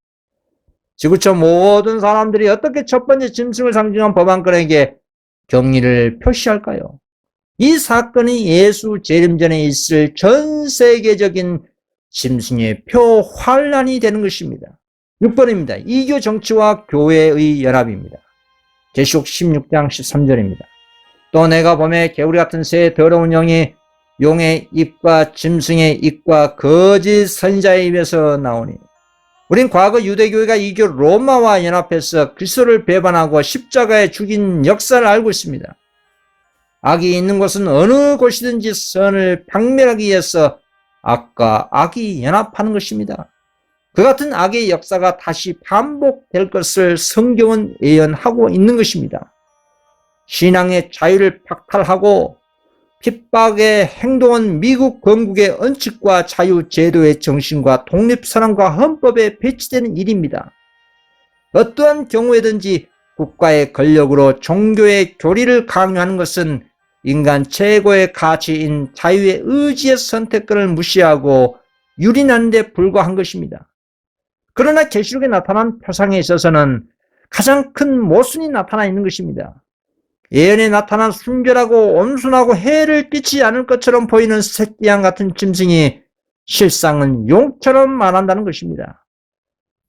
지구촌 모든 사람들이 어떻게 첫 번째 짐승을 상징한 법왕권에게 경의를 표시할까요? 이 사건이 예수 재림 전에 있을 전 세계적인 짐승의 표 환란이 되는 것입니다. 6번입니다. 이교 정치와 교회의 연합입니다. 계시록 16장 13절입니다. 또 내가 봄에 개구리 같은 새 더러운 영이 용의 입과 짐승의 입과 거짓 선지자의 입에서 나오니 우린 과거 유대교회가 이교 로마와 연합해서 그리스도를 배반하고 십자가에 죽인 역사를 알고 있습니다. 악이 있는 곳은 어느 곳이든지 선을 박멸하기 위해서 악과 악이 연합하는 것입니다. 그 같은 악의 역사가 다시 반복될 것을 성경은 예언하고 있는 것입니다. 신앙의 자유를 박탈하고 핍박의 행동은 미국 건국의 원칙과 자유제도의 정신과 독립선언과 헌법에 배치되는 일입니다. 어떠한 경우에든지 국가의 권력으로 종교의 교리를 강요하는 것은 인간 최고의 가치인 자유의 의지의 선택권을 무시하고 유린하는 데 불과한 것입니다. 그러나 계시록에 나타난 표상에 있어서는 가장 큰 모순이 나타나 있는 것입니다. 예언에 나타난 순결하고 온순하고 해를 끼치지 않을 것처럼 보이는 새끼양 같은 짐승이 실상은 용처럼 말한다는 것입니다.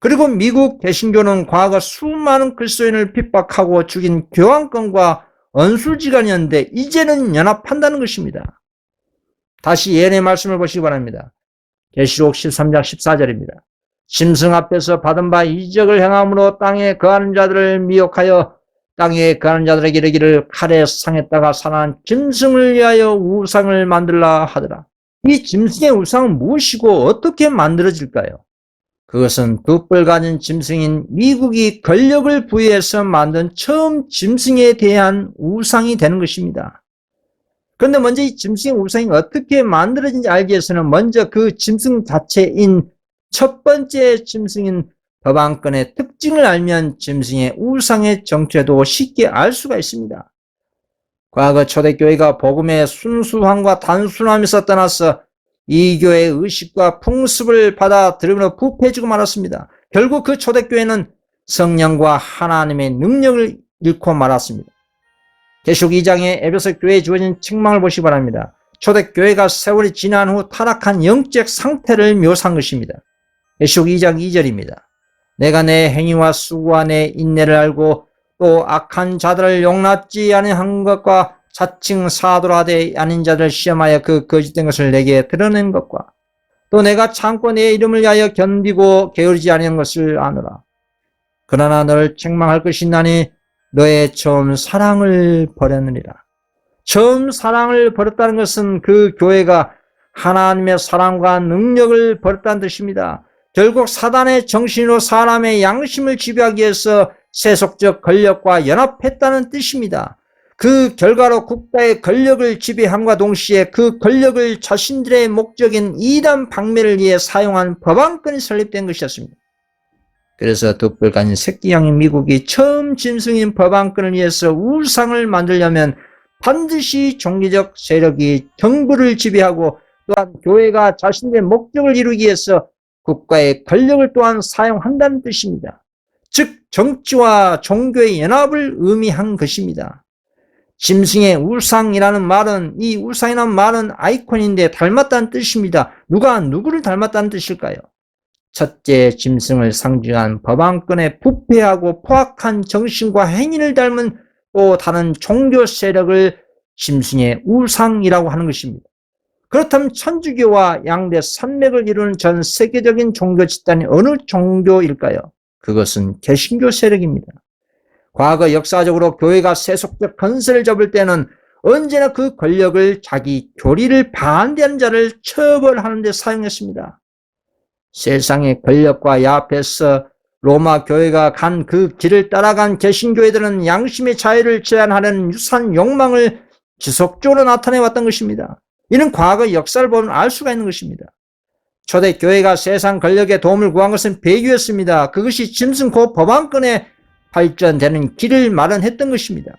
그리고 미국 개신교는 과거 수많은 그리스도인을 핍박하고 죽인 교황권과 언술지간이었는데 이제는 연합한다는 것입니다. 다시 예언의 말씀을 보시기 바랍니다. 계시록 13장 14절입니다. 짐승 앞에서 받은 바 이적을 행함으로 땅에 거하는 자들을 미혹하여 땅에 거하는 자들에게 이르기를 칼에 상했다가 살아난 짐승을 위하여 우상을 만들라 하더라. 이 짐승의 우상은 무엇이고 어떻게 만들어질까요? 그것은 두 뿔 가진 짐승인 미국이 권력을 부여해서 만든 처음 짐승에 대한 우상이 되는 것입니다. 그런데 먼저 이 짐승의 우상이 어떻게 만들어진지 알기 위해서는 먼저 그 짐승 자체인 첫 번째 짐승인 법안권의 특징을 알면 짐승의 우상의 정체도 쉽게 알 수가 있습니다. 과거 초대교회가 복음의 순수함과 단순함에서 떠나서 이 교회의 의식과 풍습을 받아들이므로 부패해지고 말았습니다. 결국 그 초대교회는 성령과 하나님의 능력을 잃고 말았습니다. 계시록 2장의 에베소 교회에 주어진 책망을 보시기 바랍니다. 초대교회가 세월이 지난 후 타락한 영적 상태를 묘사한 것입니다. 계시록 2장 2절입니다. 내가 내 행위와 수고와 내 인내를 알고 또 악한 자들을 용납지 아니한 것과 자칭 사도라되 아닌 자들을 시험하여 그 거짓된 것을 내게 드러낸 것과 또 내가 참고 내 이름을 위하여 견디고 게으르지 아니한 것을 아노라. 그러나 너를 책망할 것이 있나니 너의 처음 사랑을 버렸느니라. 처음 사랑을 버렸다는 것은 그 교회가 하나님의 사랑과 능력을 버렸다는 뜻입니다. 결국 사단의 정신으로 사람의 양심을 지배하기 위해서 세속적 권력과 연합했다는 뜻입니다. 그 결과로 국가의 권력을 지배함과 동시에 그 권력을 자신들의 목적인 이단 방매를 위해 사용한 법안권이 설립된 것이었습니다. 그래서 두 뿔 가진 새끼 양인 미국이 처음 짐승인 법안권을 위해서 우상을 만들려면 반드시 종교적 세력이 정부를 지배하고 또한 교회가 자신의 목적을 이루기 위해서 국가의 권력을 또한 사용한다는 뜻입니다. 즉 정치와 종교의 연합을 의미한 것입니다. 짐승의 우상이라는 말은 이 우상이라는 말은 아이콘인데 닮았다는 뜻입니다. 누가 누구를 닮았다는 뜻일까요? 첫째 짐승을 상징한 법안권의 부패하고 포악한 정신과 행위를 닮은 또 다른 종교 세력을 짐승의 우상이라고 하는 것입니다. 그렇다면 천주교와 양대 산맥을 이루는 전 세계적인 종교 집단이 어느 종교일까요? 그것은 개신교 세력입니다. 과거 역사적으로 교회가 세속적 건설을 잡을 때는 언제나 그 권력을 자기 교리를 반대하는 자를 처벌하는 데 사용했습니다. 세상의 권력과 야합해서 로마 교회가 간 그 길을 따라간 개신교회들은 양심의 자유를 제한하려는 유사한 욕망을 지속적으로 나타내왔던 것입니다. 이는 과거 역사를 보면 알 수가 있는 것입니다. 초대교회가 세상 권력의 도움을 구한 것은 배교였습니다. 그것이 짐승 곧 법안권에 발전되는 길을 마련했던 것입니다.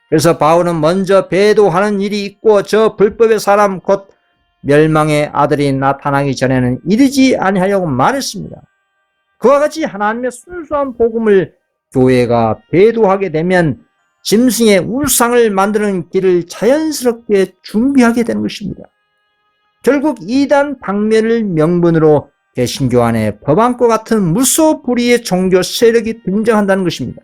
그래서 바울은 먼저 배도하는 일이 있고 저 불법의 사람 곧 멸망의 아들이 나타나기 전에는 이르지 아니하려고 말했습니다. 그와 같이 하나님의 순수한 복음을 교회가 배도하게 되면 짐승의 우상을 만드는 길을 자연스럽게 준비하게 되는 것입니다. 결국 이단 방매를 명분으로 개신교 안에 법안과 같은 무소불위의 종교 세력이 등장한다는 것입니다.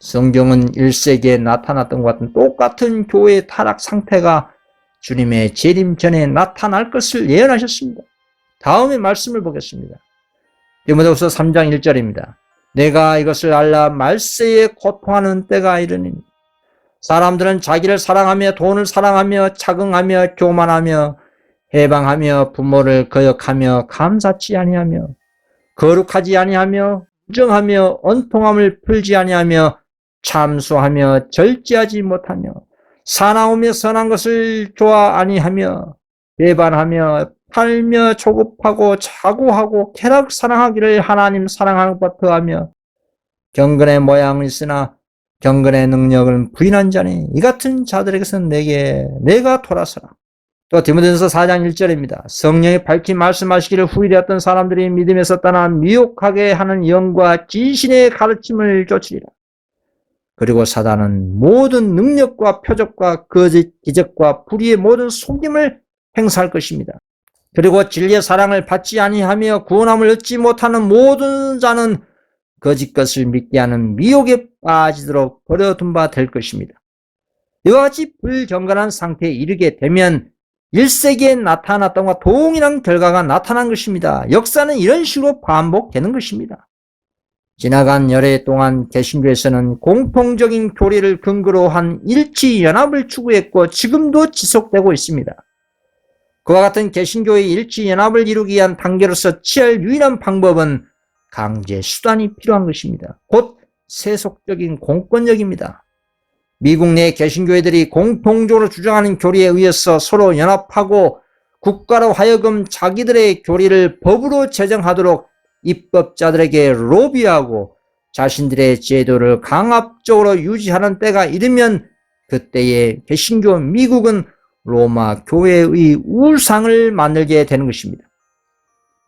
성경은 1세기에 나타났던 것 같은 똑같은 교회의 타락 상태가 주님의 재림 전에 나타날 것을 예언하셨습니다. 다음의 말씀을 보겠습니다. 디모데후서 3장 1절입니다. 내가 이것을 알라 말세에 고통하는 때가 이르니 사람들은 자기를 사랑하며 돈을 사랑하며 자긍하며 교만하며 해방하며 부모를 거역하며 감사치 아니하며 거룩하지 아니하며 무정하며 언통함을 풀지 아니하며 참소하며 절제하지 못하며 사나우며 선한 것을 좋아 아니하며 배반하며 팔며 조급하고 자고하고 쾌락 사랑하기를 하나님 사랑하는 것보다 더하며 경건의 모양은 있으나 경건의 능력을 부인한 자니 이 같은 자들에게서는 내가 돌아서라. 또 디모데전서 4장 1절입니다. 성령이 밝히 말씀하시기를 후일되었던 사람들이 믿음에서 떠나 미혹하게 하는 영과 지신의 가르침을 쫓으리라. 그리고 사단은 모든 능력과 표적과 거짓 기적과 불의의 모든 속임을 행사할 것입니다. 그리고 진리의 사랑을 받지 아니하며 구원함을 얻지 못하는 모든 자는 거짓 것을 믿게 하는 미혹에 빠지도록 버려둔 바 될 것입니다. 이와 같이 불경건한 상태에 이르게 되면 1세기에 나타났던 것과 동일한 결과가 나타난 것입니다. 역사는 이런 식으로 반복되는 것입니다. 지나간 열애 동안 개신교에서는 공통적인 교리를 근거로 한 일치연합을 추구했고 지금도 지속되고 있습니다. 그와 같은 개신교의 일치연합을 이루기 위한 단계로서 취할 유일한 방법은 강제 수단이 필요한 것입니다. 곧 세속적인 공권력입니다. 미국 내 개신교회들이 공통적으로 주장하는 교리에 의해서 서로 연합하고 국가로 하여금 자기들의 교리를 법으로 제정하도록 입법자들에게 로비하고 자신들의 제도를 강압적으로 유지하는 때가 이르면 그때의 개신교 미국은 로마 교회의 우상을 만들게 되는 것입니다.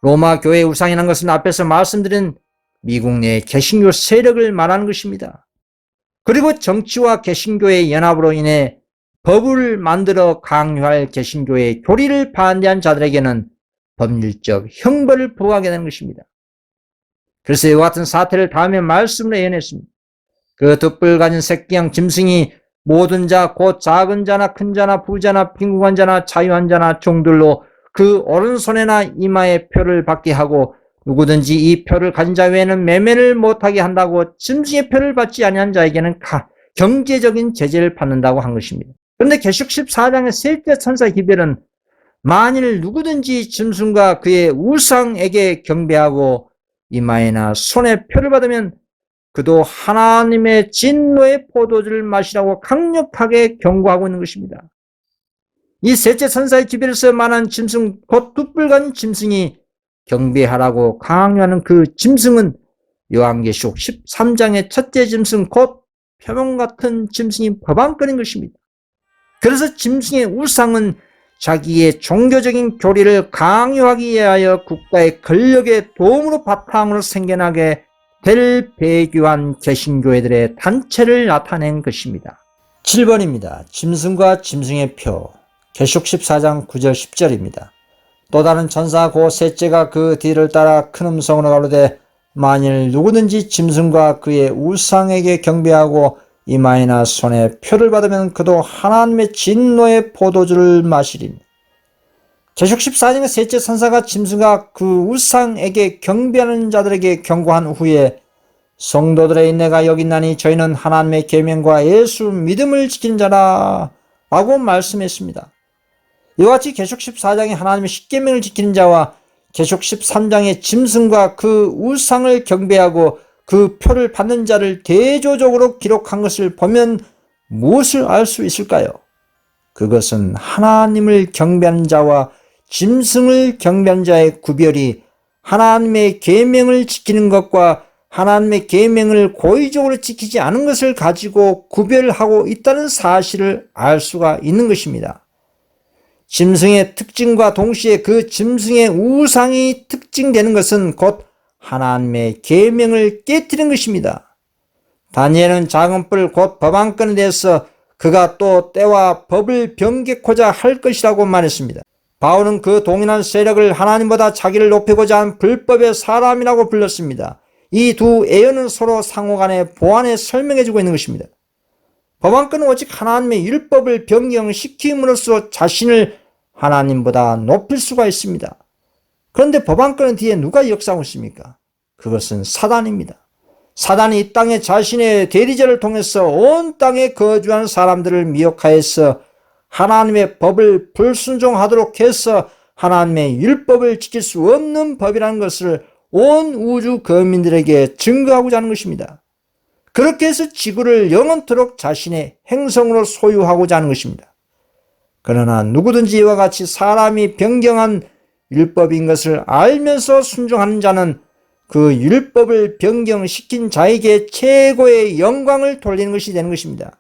로마 교회의 우상이라는 것은 앞에서 말씀드린 미국 내 개신교 세력을 말하는 것입니다. 그리고 정치와 개신교의 연합으로 인해 법을 만들어 강요할 개신교의 교리를 반대한 자들에게는 법률적 형벌을 부과하게 되는 것입니다. 그래서 이와 같은 사태를 다음에 말씀으로 예언했습니다. 그 돛불 가진 새끼양 짐승이 모든 자, 곧 작은 자나 큰 자나 부자나 빈궁한 자나 자유한 자나 종들로 그 오른손에나 이마에 표를 받게 하고 누구든지 이 표를 가진 자 외에는 매매를 못하게 한다고 짐승의 표를 받지 아니한 자에게는 경제적인 제재를 받는다고 한 것입니다. 그런데 계시록 14장의 셋째 천사 기별은 만일 누구든지 짐승과 그의 우상에게 경배하고 이마에나 손에 표를 받으면 그도 하나님의 진노의 포도주를 마시라고 강력하게 경고하고 있는 것입니다. 이 셋째 천사의 기별에서 말한 짐승, 곧 돛불간 짐승이 경배하라고 강요하는 그 짐승은 요한계시록 13장의 첫째 짐승, 곧 표범 같은 짐승이 법안권인 것입니다. 그래서 짐승의 우상은 자기의 종교적인 교리를 강요하기 위하여 국가의 권력의 도움으로 바탕으로 생겨나게 될 배교한 개신교회들의 단체를 나타낸 것입니다. 7번입니다. 짐승과 짐승의 표. 계시록 14장 9절 10절입니다. 또 다른 천사 고 셋째가 그 뒤를 따라 큰 음성으로 가로되 만일 누구든지 짐승과 그의 우상에게 경배하고 이마에나 손에 표를 받으면 그도 하나님의 진노의 포도주를 마시리니. 계시록 14장의 셋째 천사가 짐승과 그 우상에게 경배하는 자들에게 경고한 후에 성도들의 인내가 여기 있나니 저희는 하나님의 계명과 예수 믿음을 지키는 자라 라고 말씀했습니다. 이와 같이 계시록 14장의 하나님의 십계명을 지키는 자와 계시록 13장의 짐승과 그 우상을 경배하고 그 표를 받는 자를 대조적으로 기록한 것을 보면 무엇을 알 수 있을까요? 그것은 하나님을 경배하는 자와 짐승을 경배하는 자의 구별이 하나님의 계명을 지키는 것과 하나님의 계명을 고의적으로 지키지 않은 것을 가지고 구별하고 있다는 사실을 알 수가 있는 것입니다. 짐승의 특징과 동시에 그 짐승의 우상이 특징되는 것은 곧 하나님의 계명을 깨뜨린 것입니다. 다니엘은 작은 뿔 곧 법안권에 대해서 그가 또 때와 법을 변개코자 할 것이라고 말했습니다. 바울은 그 동일한 세력을 하나님보다 자기를 높이고자 한 불법의 사람이라고 불렀습니다. 이 두 예언은 서로 상호간에 보완해 설명해주고 있는 것입니다. 법안권은 오직 하나님의 율법을 변경시킴으로써 자신을 하나님보다 높일 수가 있습니다. 그런데 법안권은 뒤에 누가 역사하고 있습니까? 그것은 사단입니다. 사단이 이 땅에 자신의 대리자를 통해서 온 땅에 거주하는 사람들을 미혹하여서 하나님의 법을 불순종하도록 해서 하나님의 율법을 지킬 수 없는 법이라는 것을 온 우주 거민들에게 증거하고자 하는 것입니다. 그렇게 해서 지구를 영원토록 자신의 행성으로 소유하고자 하는 것입니다. 그러나 누구든지 이와 같이 사람이 변경한 율법인 것을 알면서 순종하는 자는 그 율법을 변경시킨 자에게 최고의 영광을 돌리는 것이 되는 것입니다.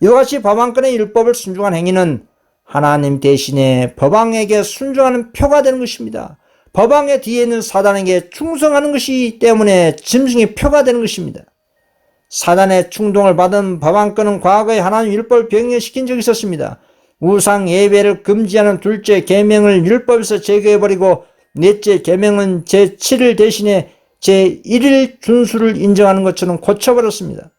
이와 같이 법안권의 율법을 순종한 행위는 하나님 대신에 법왕에게 순종하는 표가 되는 것입니다. 법왕의 뒤에 있는 사단에게 충성하는 것이기 때문에 짐승의 표가 되는 것입니다. 사단의 충동을 받은 법안권은 과거에 하나님 율법을 변경시킨 적이 있었습니다. 우상 예배를 금지하는 둘째 계명을 율법에서 제거해버리고 넷째 계명은 제7일 대신에 제1일 준수를 인정하는 것처럼 고쳐버렸습니다.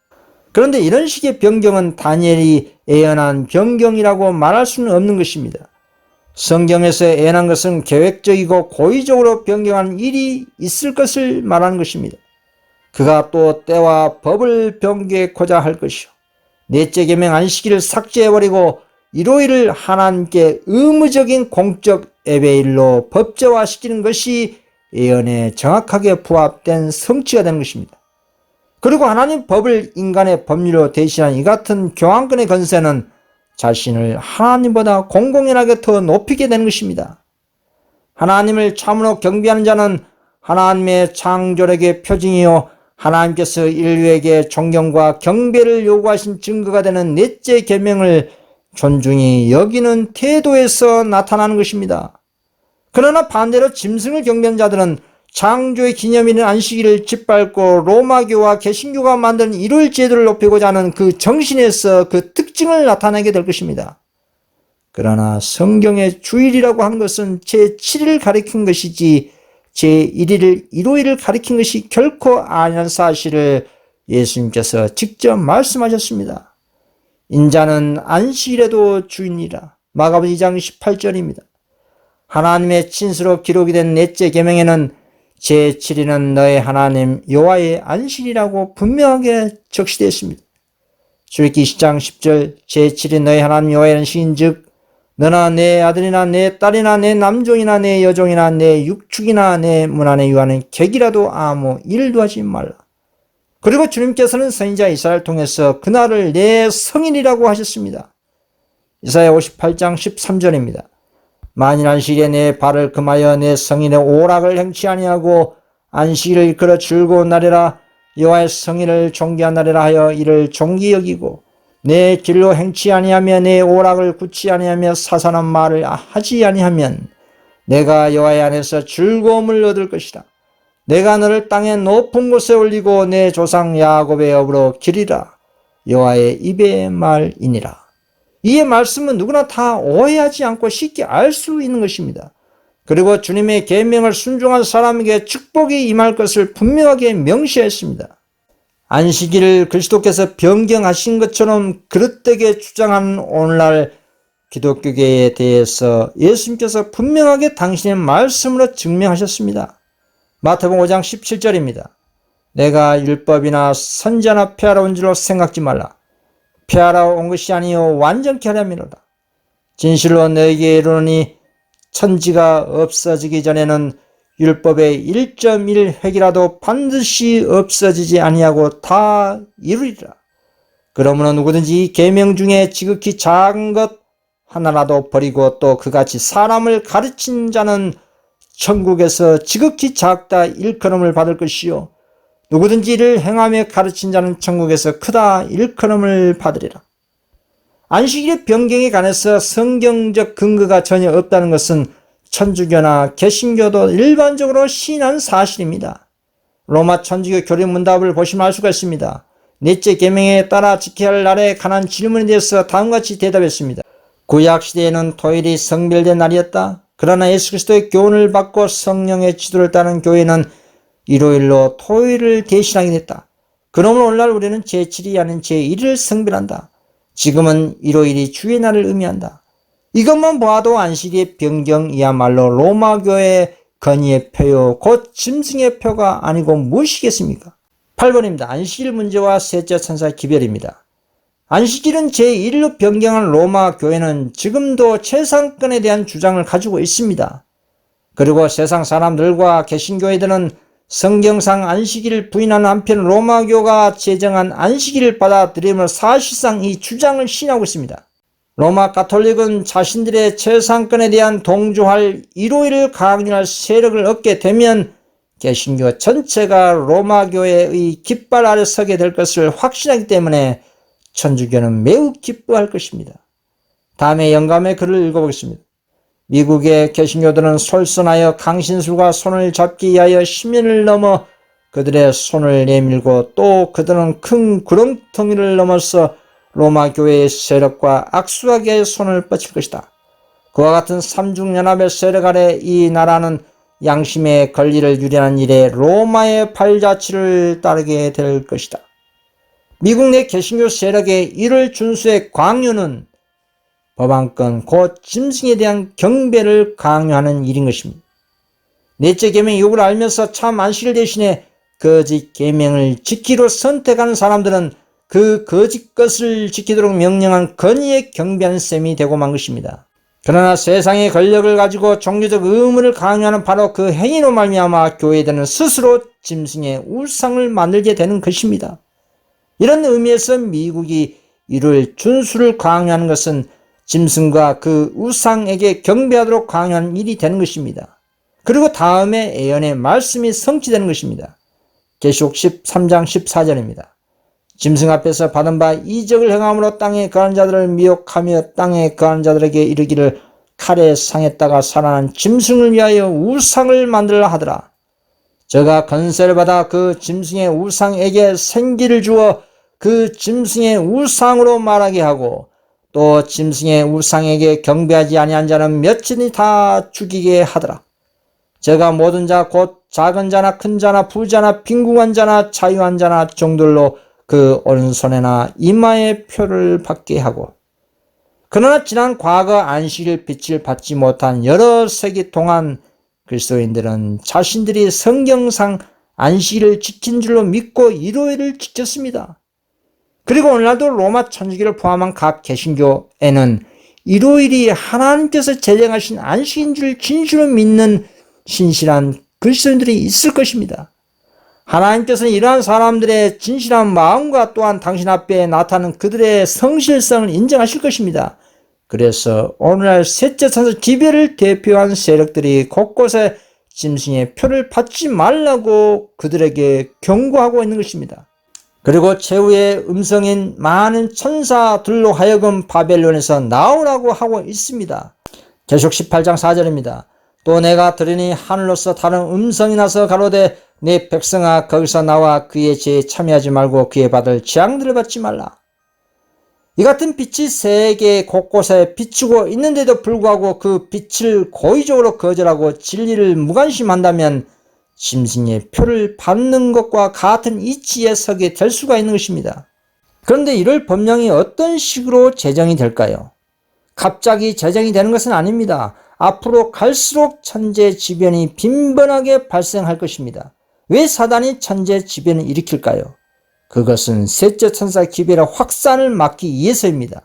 그런데 이런 식의 변경은 다니엘이 예언한 변경이라고 말할 수는 없는 것입니다. 성경에서 예언한 것은 계획적이고 고의적으로 변경한 일이 있을 것을 말하는 것입니다. 그가 또 때와 법을 변경하고자 할 것이요. 넷째 계명 안식일을 삭제해버리고 일요일을 하나님께 의무적인 공적 예배일로 법제화시키는 것이 예언에 정확하게 부합된 성취가 되는 것입니다. 그리고 하나님 법을 인간의 법률로 대신한 이 같은 교황권의 건세는 자신을 하나님보다 공공연하게 더 높이게 되는 것입니다. 하나님을 참으로 경배하는 자는 하나님의 창조력의 표징이요 하나님께서 인류에게 존경과 경배를 요구하신 증거가 되는 넷째 계명을 존중히 여기는 태도에서 나타나는 것입니다. 그러나 반대로 짐승을 경배하는 자들은 창조의 기념일인 안식일을 짓밟고 로마교와 개신교가 만든 일요일 제도를 높이고자 하는 그 정신에서 그 특징을 나타내게 될 것입니다. 그러나 성경의 주일이라고 하는 것은 제7일을 가리킨 것이지 제1일을 일요일을 가리킨 것이 결코 아니라는 사실을 예수님께서 직접 말씀하셨습니다. 인자는 안식일에도 주인이라. 마가복음 2장 18절입니다. 하나님의 친수로 기록이 된 넷째 계명에는 제7일은 너의 하나님 여호와의 안식이라고 분명하게 적시되어 있습니다. 출애굽기 10장 10절 제7일 너의 하나님 여호와의 안식인즉 너나 내 아들이나 내 딸이나 내 남종이나 내 여종이나 내 육축이나 내 문 안에 유하는 객이라도 아무 일도 하지 말라. 그리고 주님께서는 선지자 이사야를 통해서 그날을 내 성일이라고 하셨습니다. 이사야 58장 13절입니다. 만일 안식일에 내 발을 금하여 내 성일의 오락을 행치 아니하고 안식일을 이끌어 즐거운 날이라 여호와의 성일을 존귀한 날이라 하여 이를 존귀 여기고 내 길로 행치 아니하며 내 오락을 굳지 아니하며 사산한 말을 하지 아니하면 내가 여호와의 안에서 즐거움을 얻을 것이라. 내가 너를 땅의 높은 곳에 올리고 내 조상 야곱의 업으로 기리라. 여호와의 입의 말이니라. 이의 말씀은 누구나 다 오해하지 않고 쉽게 알 수 있는 것입니다. 그리고 주님의 계명을 순종한 사람에게 축복이 임할 것을 분명하게 명시했습니다. 안식일을 그리스도께서 변경하신 것처럼 그릇되게 주장하는 오늘날 기독교계에 대해서 예수님께서 분명하게 당신의 말씀으로 증명하셨습니다. 마태복음 5장 17절입니다. 내가 율법이나 선지자나 폐하러 온 줄로 생각지 말라. 폐하러 온 것이 아니요 완전케 하려미로다. 진실로 너에게 이르노니 천지가 없어지기 전에는 율법의 1.1획이라도 반드시 없어지지 아니하고 다 이루리라. 그러므로 누구든지 이 계명 중에 지극히 작은 것 하나라도 버리고 또 그같이 사람을 가르친 자는 천국에서 지극히 작다 일컬음을 받을 것이요 누구든지 이를 행하며 가르친 자는 천국에서 크다 일컬음을 받으리라. 안식일의 변경에 관해서 성경적 근거가 전혀 없다는 것은 천주교나 개신교도 일반적으로 시인한 사실입니다. 로마 천주교 교리문답을 보시면 알 수가 있습니다. 넷째 계명에 따라 지켜야 할 날에 관한 질문에 대해서 다음과 같이 대답했습니다. 구약시대에는 토요일이 성별된 날이었다. 그러나 예수 그리스도의 교훈을 받고 성령의 지도를 따른 교회는 일요일로 토요일을 대신하게 됐다. 그러므로 오늘날 우리는 제7일이 아닌 제1일을 성별한다. 지금은 일요일이 주의 날을 의미한다. 이것만 보아도 안식일의 변경이야말로 로마교의 건의의 표요 곧 짐승의 표가 아니고 무엇이겠습니까? 8번입니다. 안식일 문제와 셋째 천사의 기별입니다. 안식일은 제1일로 변경한 로마 교회는 지금도 최상권에 대한 주장을 가지고 있습니다. 그리고 세상 사람들과 개신교회들은 성경상 안식일을 부인하는 한편 로마교가 제정한 안식일을 받아들이며 사실상 이 주장을 시인하고 있습니다. 로마 가톨릭은 자신들의 최상권에 대한 동조할 일요일을 강요할 세력을 얻게 되면 개신교 전체가 로마교회의 깃발 아래 서게 될 것을 확신하기 때문에 천주교는 매우 기뻐할 것입니다. 다음에 영감의 글을 읽어보겠습니다. 미국의 개신교들은 솔선하여 강신술과 손을 잡기 위하여 시민을 넘어 그들의 손을 내밀고 또 그들은 큰 구렁텅이를 넘어서 로마 교회의 세력과 악수하게 손을 뻗칠 것이다. 그와 같은 삼중연합의 세력 아래 이 나라는 양심의 권리를 유린한 일에 로마의 발자취를 따르게 될 것이다. 미국 내 개신교 세력의 이를 준수의 강요는 법안권 곧 짐승에 대한 경배를 강요하는 일인 것입니다. 넷째 계명의 요구를 알면서 참 안식일 대신에 거짓 계명을 지키기로 선택하는 사람들은 그 거짓 것을 지키도록 명령한 권위에 경배하는 셈이 되고 만 것입니다. 그러나 세상의 권력을 가지고 종교적 의무를 강요하는 바로 그 행위로 말미암아 교회들은 스스로 짐승의 우상을 만들게 되는 것입니다. 이런 의미에서 미국이 이를 준수를 강요하는 것은 짐승과 그 우상에게 경배하도록 강요하는 일이 되는 것입니다. 그리고 다음에 예언의 말씀이 성취되는 것입니다. 계시록 13장 14절입니다. 짐승 앞에서 받은 바 이적을 행함으로 땅에 거하는 자들을 미혹하며 땅에 거하는 자들에게 이르기를 칼에 상했다가 살아난 짐승을 위하여 우상을 만들라 하더라. 저가 권세를 받아 그 짐승의 우상에게 생기를 주어 그 짐승의 우상으로 말하게 하고 또 짐승의 우상에게 경배하지 아니한 자는 몇천이 다 죽이게 하더라. 저가 모든 자 곧 작은 자나 큰 자나 부자나 빈궁한 자나 자유한 자나 종들로 그 오른손에나 이마에 표를 받게 하고 그러나 지난 과거 안식일 빛을 받지 못한 여러 세기 동안 그리스도인들은 자신들이 성경상 안식일을 지킨 줄로 믿고 일요일을 지켰습니다. 그리고 오늘날도 로마 천주교를 포함한 각 개신교에는 일요일이 하나님께서 제정하신 안식인 줄 진실로 믿는 신실한 그리스도인들이 있을 것입니다. 하나님께서는 이러한 사람들의 진실한 마음과 또한 당신 앞에 나타나는 그들의 성실성을 인정하실 것입니다. 그래서 오늘날 셋째 천사 기별을 대표한 세력들이 곳곳에 짐승의 표를 받지 말라고 그들에게 경고하고 있는 것입니다. 그리고 최후의 음성인 많은 천사들로 하여금 바벨론에서 나오라고 하고 있습니다. 계시록 18장 4절입니다. 또 내가 들으니 하늘로서 다른 음성이 나서 가로되 내 백성아 거기서 나와 그의 죄에 참여하지 말고 그의 받을 재앙들을 받지 말라. 이 같은 빛이 세계 곳곳에 비추고 있는데도 불구하고 그 빛을 고의적으로 거절하고 진리를 무관심한다면 짐승의 표를 받는 것과 같은 이치에 서게 될 수가 있는 것입니다. 그런데 이럴 법령이 어떤 식으로 제정이 될까요? 갑자기 제정이 되는 것은 아닙니다. 앞으로 갈수록 천재지변이 빈번하게 발생할 것입니다. 왜 사단이 천재지변을 일으킬까요? 그것은 셋째 천사 기별의 확산을 막기 위해서입니다.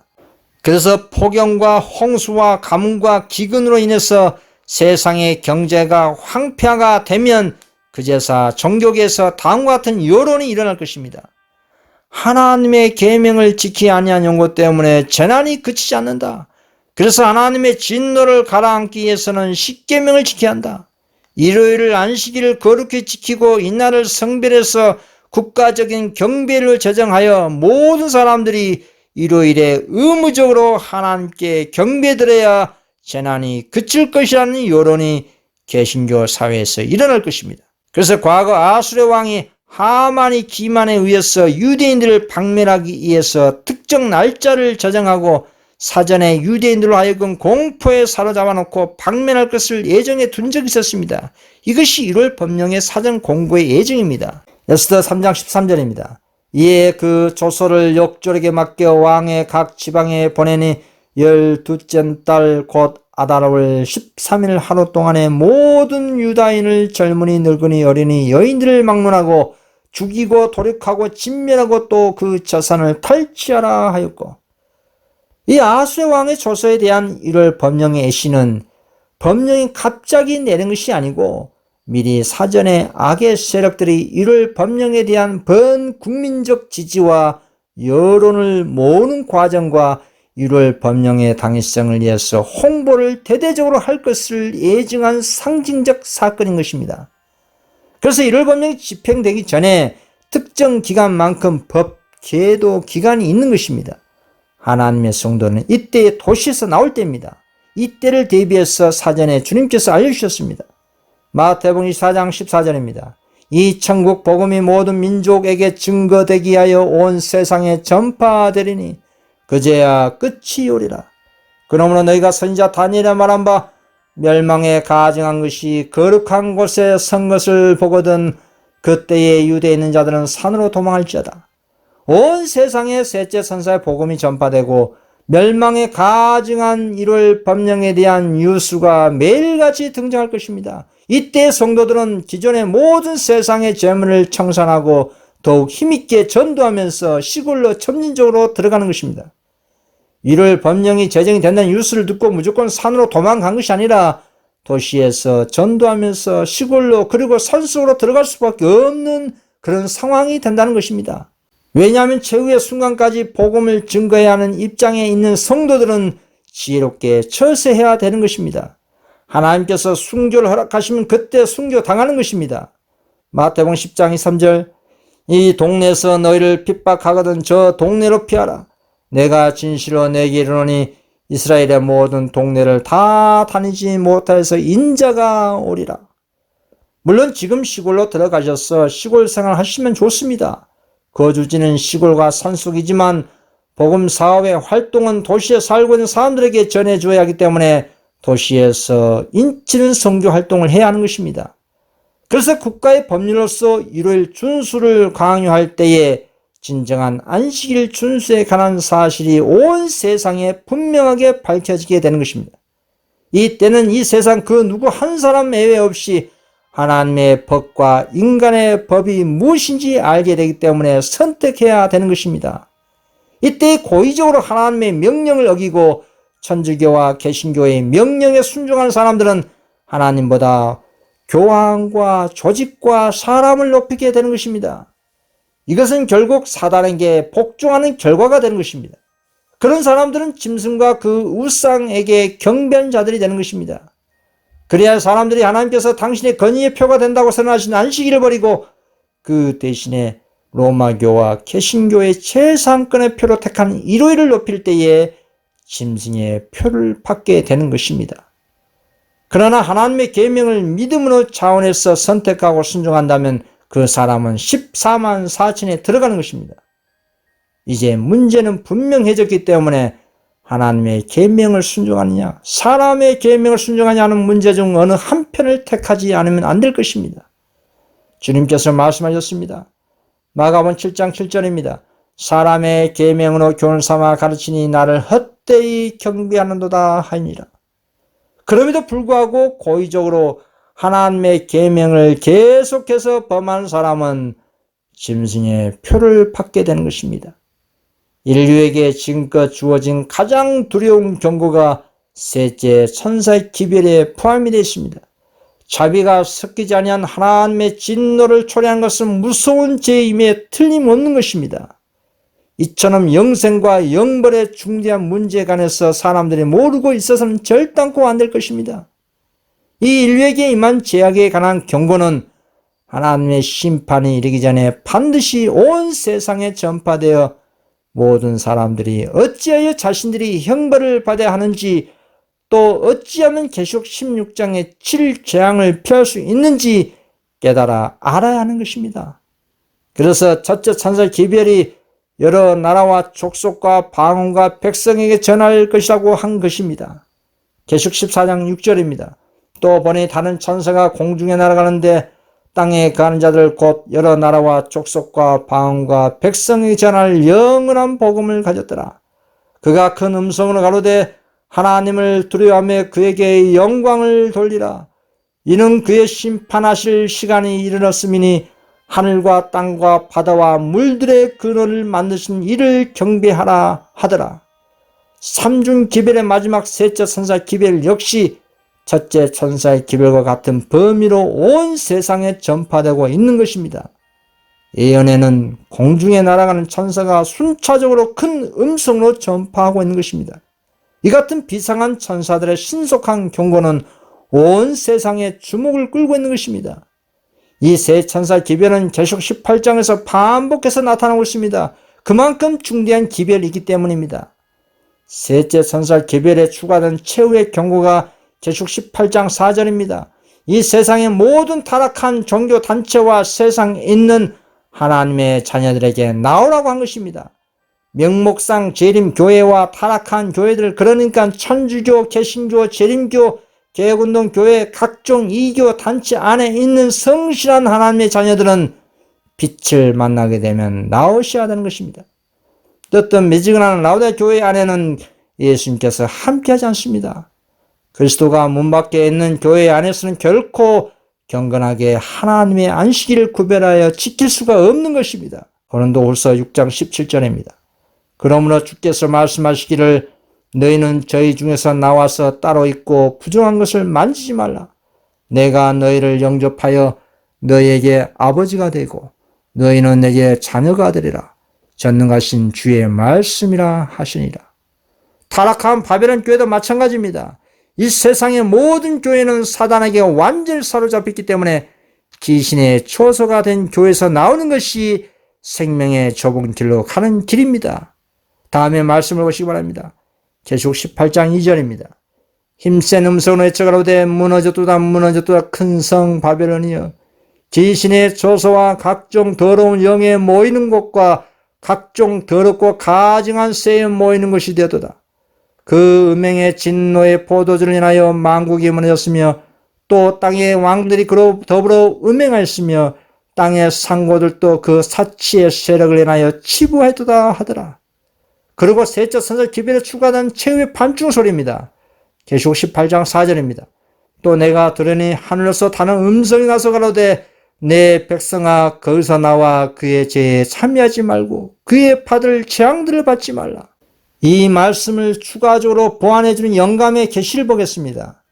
그래서 폭염과 홍수와 가뭄과 기근으로 인해서 세상의 경제가 황폐화가 되면 그제서 종교계에서 다음과 같은 여론이 일어날 것입니다. 하나님의 계명을 지키지 아니한 영고 때문에 재난이 그치지 않는다. 그래서 하나님의 진노를 가라앉기 위해서는 십계명을 지켜야 한다. 일요일을 안식일을 거룩히 지키고 이날을 성별해서 국가적인 경배를 제정하여 모든 사람들이 일요일에 의무적으로 하나님께 경배드려야 재난이 그칠 것이라는 여론이 개신교 사회에서 일어날 것입니다. 그래서 과거 아수르 왕이 하만이 기만에 의해서 유대인들을 박멸하기 위해서 특정 날짜를 제정하고 사전에 유대인들로 하여금 공포에 사로잡아 놓고 박멸할 것을 예정해 둔 적이 있었습니다. 이것이 1월 법령의 사전 공고의 예정입니다. 에스더 3장 13절입니다. 이에 그 조서를 역졸에게 맡겨 왕의 각 지방에 보내니 12째 달 곧 아달월 13일 하루 동안에 모든 유다인을 젊은이 늙은이 어린이 여인들을 막론하고 죽이고 도륙하고 진멸하고 또 그 재산을 탈취하라 하였고, 이 아수르 왕의 조서에 대한 1월 법령의 예시는 법령이 갑자기 내린 것이 아니고 미리 사전에 악의 세력들이 1월 법령에 대한 번국민적 지지와 여론을 모으는 과정과 1월 법령의 당위성을 위해서 홍보를 대대적으로 할 것을 예증한 상징적 사건인 것입니다. 그래서 1월 법령이 집행되기 전에 특정 기간만큼 법 계도 기간이 있는 것입니다. 하나님의 성도는 이때의 도시에서 나올 때입니다. 이때를 대비해서 사전에 주님께서 알려주셨습니다. 마태복음 24장 14절입니다. 이 천국 복음이 모든 민족에게 증거되기 하여 온 세상에 전파되리니 그제야 끝이 오리라. 그러므로 너희가 선지자 다니엘의 말한 바 멸망에 가증한 것이 거룩한 곳에 선 것을 보거든 그때에 유대에 있는 자들은 산으로 도망할지어다. 온 세상에 셋째 천사의 복음이 전파되고 멸망에 가증한 1월 법령에 대한 뉴스가 매일같이 등장할 것입니다. 이때 성도들은 기존의 모든 세상의 재물을 청산하고 더욱 힘있게 전도하면서 시골로 점진적으로 들어가는 것입니다. 1월 법령이 제정이 된다는 뉴스를 듣고 무조건 산으로 도망간 것이 아니라 도시에서 전도하면서 시골로 그리고 산속으로 들어갈 수밖에 없는 그런 상황이 된다는 것입니다. 왜냐하면 최후의 순간까지 복음을 증거해야 하는 입장에 있는 성도들은 지혜롭게 처세해야 되는 것입니다. 하나님께서 순교를 허락하시면 그때 순교 당하는 것입니다. 마태복음 10장 3절 이 동네에서 너희를 핍박하거든 저 동네로 피하라. 내가 진실로 내게 이르노니 이스라엘의 모든 동네를 다 다니지 못하여서 인자가 오리라. 물론 지금 시골로 들어가셔서 시골 생활 하시면 좋습니다. 거주지는 시골과 산속이지만 복음 사업의 활동은 도시에 살고 있는 사람들에게 전해줘야 하기 때문에 도시에서 인치는 선교 활동을 해야 하는 것입니다. 그래서 국가의 법률로서 일요일 준수를 강요할 때에 진정한 안식일 준수에 관한 사실이 온 세상에 분명하게 밝혀지게 되는 것입니다. 이때는 이 세상 그 누구 한 사람 예외 없이 하나님의 법과 인간의 법이 무엇인지 알게 되기 때문에 선택해야 되는 것입니다. 이때 고의적으로 하나님의 명령을 어기고 천주교와 개신교의 명령에 순종하는 사람들은 하나님보다 교황과 조직과 사람을 높이게 되는 것입니다. 이것은 결국 사단에게 복종하는 결과가 되는 것입니다. 그런 사람들은 짐승과 그 우상에게 경배자들이 되는 것입니다. 그래야 사람들이 하나님께서 당신의 건의의 표가 된다고 선언하신 안식일을 버리고 그 대신에 로마교와 개신교의 최상권의 표로 택한 일요일을 높일 때에 짐승의 표를 받게 되는 것입니다. 그러나 하나님의 계명을 믿음으로 차원에서 선택하고 순종한다면 그 사람은 14만 4천에 들어가는 것입니다. 이제 문제는 분명해졌기 때문에 하나님의 계명을 순종하느냐 사람의 계명을 순종하느냐는 문제 중 어느 한편을 택하지 않으면 안 될 것입니다. 주님께서 말씀하셨습니다. 마가복음 7장 7절입니다. 사람의 계명으로 교훈 삼아 가르치니 나를 헛되이 경배하는도다 하니라. 그럼에도 불구하고 고의적으로 하나님의 계명을 계속해서 범하는 사람은 짐승의 표를 받게 되는 것입니다. 인류에게 지금껏 주어진 가장 두려운 경고가 셋째 천사의 기별에 포함이 되어 있습니다. 자비가 섞이지 아니한 하나님의 진노를 초래한 것은 무서운 죄임에 틀림없는 것입니다. 이처럼 영생과 영벌의 중대한 문제에 관해서 사람들이 모르고 있어서는 절단코 안 될 것입니다. 이 인류에게 임한 죄악에 관한 경고는 하나님의 심판이 이르기 전에 반드시 온 세상에 전파되어 모든 사람들이 어찌하여 자신들이 형벌을 받아야 하는지 또 어찌하면 계시록 16장의 7재앙을 피할 수 있는지 깨달아 알아야 하는 것입니다. 그래서 첫째 천사 기별이 여러 나라와 족속과 방언과 백성에게 전할 것이라고 한 것입니다. 계시록 14장 6절입니다. 또 보니 다른 천사가 공중에 날아가는데 땅에 가는 자들 곧 여러 나라와 족속과 방언과 백성에게 전할 영원한 복음을 가졌더라. 그가 큰 음성으로 가로되 하나님을 두려워하며 그에게 영광을 돌리라. 이는 그의 심판하실 시간이 이르렀음이니 하늘과 땅과 바다와 물들의 근원을 만드신 이를 경배하라 하더라. 삼중 기별의 마지막 셋째 천사 기별 역시 첫째 천사의 기별과 같은 범위로 온 세상에 전파되고 있는 것입니다. 예언에는 공중에 날아가는 천사가 순차적으로 큰 음성으로 전파하고 있는 것입니다. 이 같은 비상한 천사들의 신속한 경고는 온 세상에 주목을 끌고 있는 것입니다. 이 세 천사 기별은 계시록 18장에서 반복해서 나타나고 있습니다. 그만큼 중대한 기별이기 때문입니다. 셋째 천사 기별에 추가된 최후의 경고가 계시록 18장 4절입니다. 이 세상의 모든 타락한 종교단체와 세상에 있는 하나님의 자녀들에게 나오라고 한 것입니다. 명목상 재림교회와 타락한 교회들, 그러니까 천주교, 개신교, 재림교, 개혁운동 교회, 각종 이교 단체 안에 있는 성실한 하나님의 자녀들은 빛을 만나게 되면 나오셔야 하는 것입니다. 어떤 미지근한 라우데 교회 안에는 예수님께서 함께하지 않습니다. 그리스도가 문 밖에 있는 교회 안에서는 결코 경건하게 하나님의 안식일을 구별하여 지킬 수가 없는 것입니다. 고린도후서 6장 17절입니다. 그러므로 주께서 말씀하시기를 너희는 저희 중에서 나와서 따로 있고 부정한 것을 만지지 말라. 내가 너희를 영접하여 너희에게 아버지가 되고 너희는 내게 자녀가 되리라. 전능하신 주의 말씀이라 하시니라. 타락한 바벨론 교회도 마찬가지입니다. 이 세상의 모든 교회는 사단에게 완전히 사로잡혔기 때문에 귀신의 초소가 된 교회에서 나오는 것이 생명의 좁은 길로 가는 길입니다. 다음에 말씀을 보시기 바랍니다. 계시록 18장 2절입니다. 힘센 음성으로 외쳐가로되 무너졌도다 무너졌도다 큰 성 바벨론이여, 귀신의 조소와 각종 더러운 영에 모이는 곳과 각종 더럽고 가증한 새에 모이는 것이 되었도다. 그 음행의 진노의 포도주를 인하여 만국이 무너졌으며 또 땅의 왕들이 그로 더불어 음행하였으며 땅의 상고들도 그 사치의 세력을 인하여 치부하였도다 하더라. 그리고 셋째 선서 기별에 추가된 최후의 반중 소리입니다. 계시록 18장 4절입니다. 또 내가 들으니 하늘에서 다른 음성이 나서 가로되 내 백성아 거기서 나와 그의 죄에 참여하지 말고 그의 받을 재앙들을 받지 말라. 이 말씀을 추가적으로 보완해주는 영감의 계시를 보겠습니다.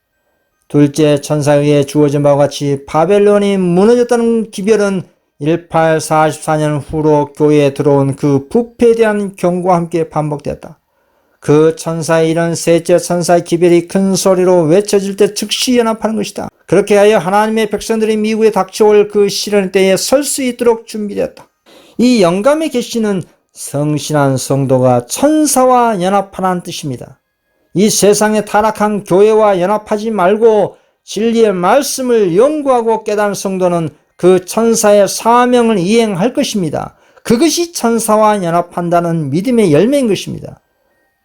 둘째 천사에 의해 주어진 바와 같이 바벨론이 무너졌다는 기별은 1844년 후로 교회에 들어온 그 부패에 대한 경고와 함께 반복되었다. 그 천사의 이런 셋째 천사의 기별이 큰 소리로 외쳐질 때 즉시 연합하는 것이다. 그렇게 하여 하나님의 백성들이 미국에 닥쳐올 그 시련의 때에 설 수 있도록 준비되었다. 이 영감의 계시는 성실한 성도가 천사와 연합하라는 뜻입니다. 이 세상에 타락한 교회와 연합하지 말고 진리의 말씀을 연구하고 깨달은 성도는 그 천사의 사명을 이행할 것입니다. 그것이 천사와 연합한다는 믿음의 열매인 것입니다.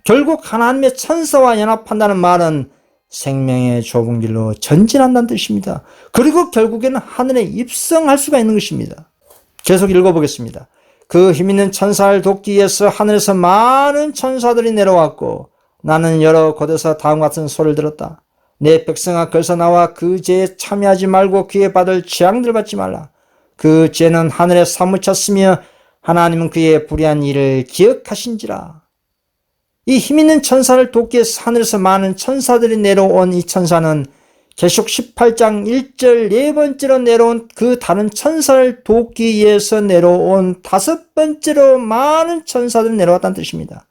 결국 하나님의 천사와 연합한다는 말은 생명의 좁은 길로 전진한다는 뜻입니다. 그리고 결국에는 하늘에 입성할 수가 있는 것입니다. 계속 읽어보겠습니다. 그 힘있는 천사를 돕기 위해서 하늘에서 많은 천사들이 내려왔고 나는 여러 곳에서 다음과 같은 소리를 들었다. 내 백성아 거기서 나와 그 죄에 참여하지 말고 그에 받을 재앙들 받지 말라. 그 죄는 하늘에 사무쳤으며 하나님은 그의 불의한 일을 기억하신지라. 이 힘있는 천사를 돕기 위해서 하늘에서 많은 천사들이 내려온 이 천사는 계시록 18장 1절 네 번째로 내려온 그 다른 천사를 돕기 위해서 내려온 다섯 번째로 많은 천사들이 내려왔다는 뜻입니다.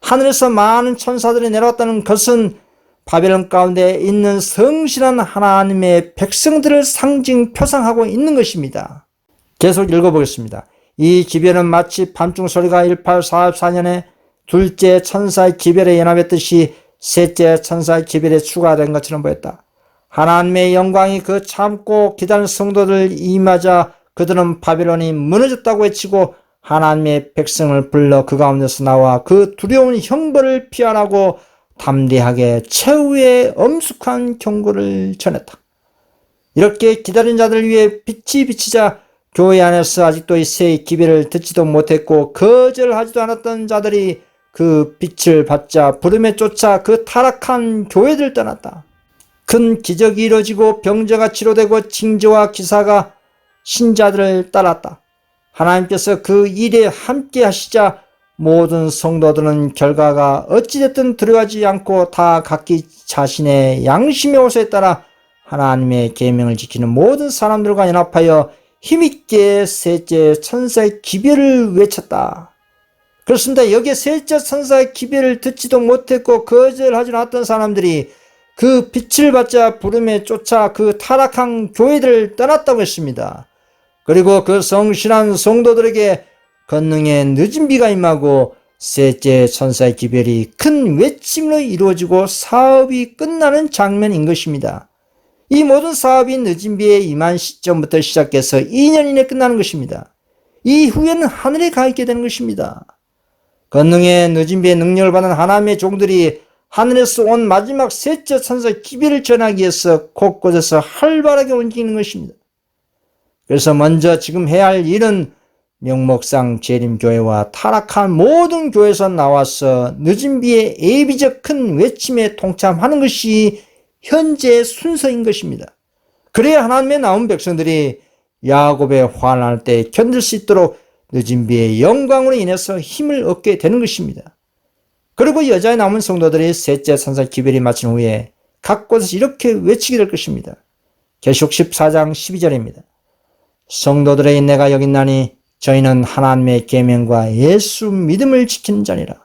하늘에서 많은 천사들이 내려왔다는 것은 바벨론 가운데 있는 성실한 하나님의 백성들을 상징 표상하고 있는 것입니다. 계속 읽어보겠습니다. 이 기별은 마치 밤중 소리가 1844년에 둘째 천사의 기별에 연합했듯이 셋째 천사의 기별에 추가된 것처럼 보였다. 하나님의 영광이 그 참고 기다리는 성도들 임하자 그들은 바벨론이 무너졌다고 외치고 하나님의 백성을 불러 그 가운데서 나와 그 두려운 형벌을 피하라고 담대하게 최후의 엄숙한 경고를 전했다. 이렇게 기다린 자들 위해 빛이 비치자 교회 안에서 아직도 이 새 기별을 듣지도 못했고 거절하지도 않았던 자들이 그 빛을 받자 부름에 쫓아 그 타락한 교회들 떠났다. 큰 기적이 이루어지고 병자가 치료되고 징조와 기사가 신자들을 따랐다. 하나님께서 그 일에 함께 하시자 모든 성도들은 결과가 어찌됐든 두려워하지 않고 다 각기 자신의 양심의 옷에 따라 하나님의 계명을 지키는 모든 사람들과 연합하여 힘있게 셋째 천사의 기별을 외쳤다. 그렇습니다. 여기에 셋째 천사의 기별을 듣지도 못했고 거절하지 않았던 사람들이 그 빛을 받자 부름에 쫓아 그 타락한 교회들을 떠났다고 했습니다. 그리고 그 성실한 성도들에게 권능의 늦은 비가 임하고 셋째 천사의 기별이 큰 외침으로 이루어지고 사업이 끝나는 장면인 것입니다. 이 모든 사업이 늦은 비에 임한 시점부터 시작해서 2년 이내 끝나는 것입니다. 이후에는 하늘에 가 있게 되는 것입니다. 권능의 느짐비의 능력을 받은 하나님의 종들이 하늘에서 온 마지막 셋째 천사 기별을 전하기 위해서 곳곳에서 활발하게 움직이는 것입니다. 그래서 먼저 지금 해야 할 일은 명목상 재림교회와 타락한 모든 교회에서 나와서 느짐비의 예비적 큰 외침에 동참하는 것이 현재의 순서인 것입니다. 그래야 하나님의 남은 백성들이 야곱의 환난할 때 견딜 수 있도록 느짐비의 영광으로 인해서 힘을 얻게 되는 것입니다. 그리고 여자의 남은 성도들이 셋째 천사 기별이 마친 후에 각 곳에서 이렇게 외치게 될 것입니다. 계시록 14장 12절입니다. 성도들의 인내가 여기 있나니 저희는 하나님의 계명과 예수 믿음을 지키는 자니라.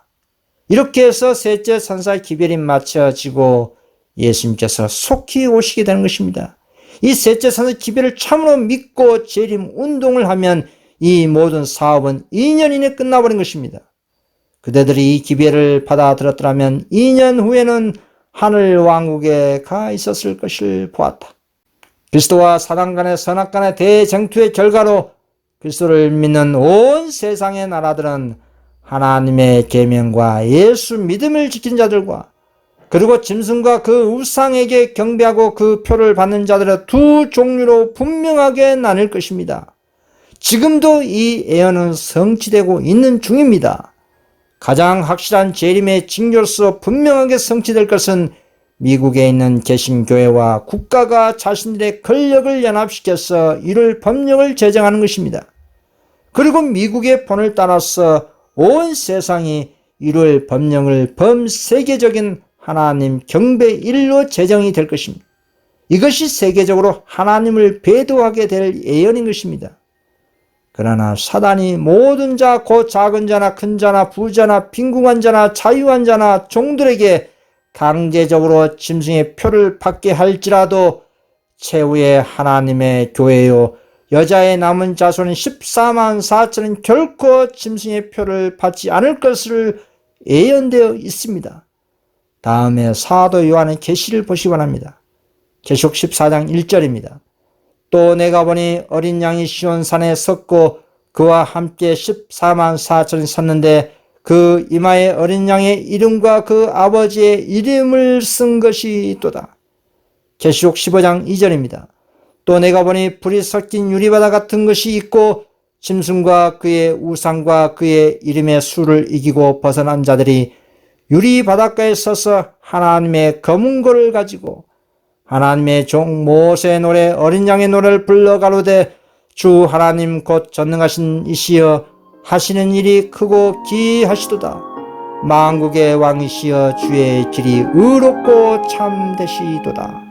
이렇게 해서 셋째 천사의 기별이 마쳐지고 예수님께서 속히 오시게 되는 것입니다. 이 셋째 천사의 기별을 참으로 믿고 재림 운동을 하면 이 모든 사업은 2년 이내 끝나버린 것입니다. 그대들이 이 기별을 받아들였더라면 2년 후에는 하늘 왕국에 가 있었을 것을 보았다. 그리스도와 사단 간의 선악간의 대쟁투의 결과로 그리스도를 믿는 온 세상의 나라들은 하나님의 계명과 예수 믿음을 지킨 자들과 그리고 짐승과 그 우상에게 경배하고 그 표를 받는 자들의 두 종류로 분명하게 나뉠 것입니다. 지금도 이 예언은 성취되고 있는 중입니다. 가장 확실한 재림의 징조로서 분명하게 성취될 것은 미국에 있는 개신교회와 국가가 자신들의 권력을 연합시켜서 이룰 법령을 제정하는 것입니다. 그리고 미국의 본을 따라서 온 세상이 이룰 법령을 범세계적인 하나님 경배 일로 제정이 될 것입니다. 이것이 세계적으로 하나님을 배도하게 될 예언인 것입니다. 그러나 사단이 모든 자, 곧 작은 자나 큰 자나 부자나 빈궁한 자나 자유한 자나 종들에게 강제적으로 짐승의 표를 받게 할지라도 최후의 하나님의 교회요 여자의 남은 자손인 14만 4천은 결코 짐승의 표를 받지 않을 것을 예언되어 있습니다. 다음에 사도 요한의 계시를 보시기 바랍니다. 계시록 14장 1절입니다. 또 내가 보니 어린 양이 시온산에 섰고 그와 함께 14만 4천이 섰는데 그 이마에 어린 양의 이름과 그 아버지의 이름을 쓴 것이 있도다. 계시록 15장 2절입니다. 또 내가 보니 불이 섞인 유리바다 같은 것이 있고 짐승과 그의 우상과 그의 이름의 수를 이기고 벗어난 자들이 유리 바닷가에 서서 하나님의 검은고를 가지고 하나님의 종 모세의 노래 어린 양의 노래를 불러 가로되 주 하나님 곧 전능하신 이시여 하시는 일이 크고 기하시도다. 만국의 왕이시여 주의 길이 의롭고 참되시도다.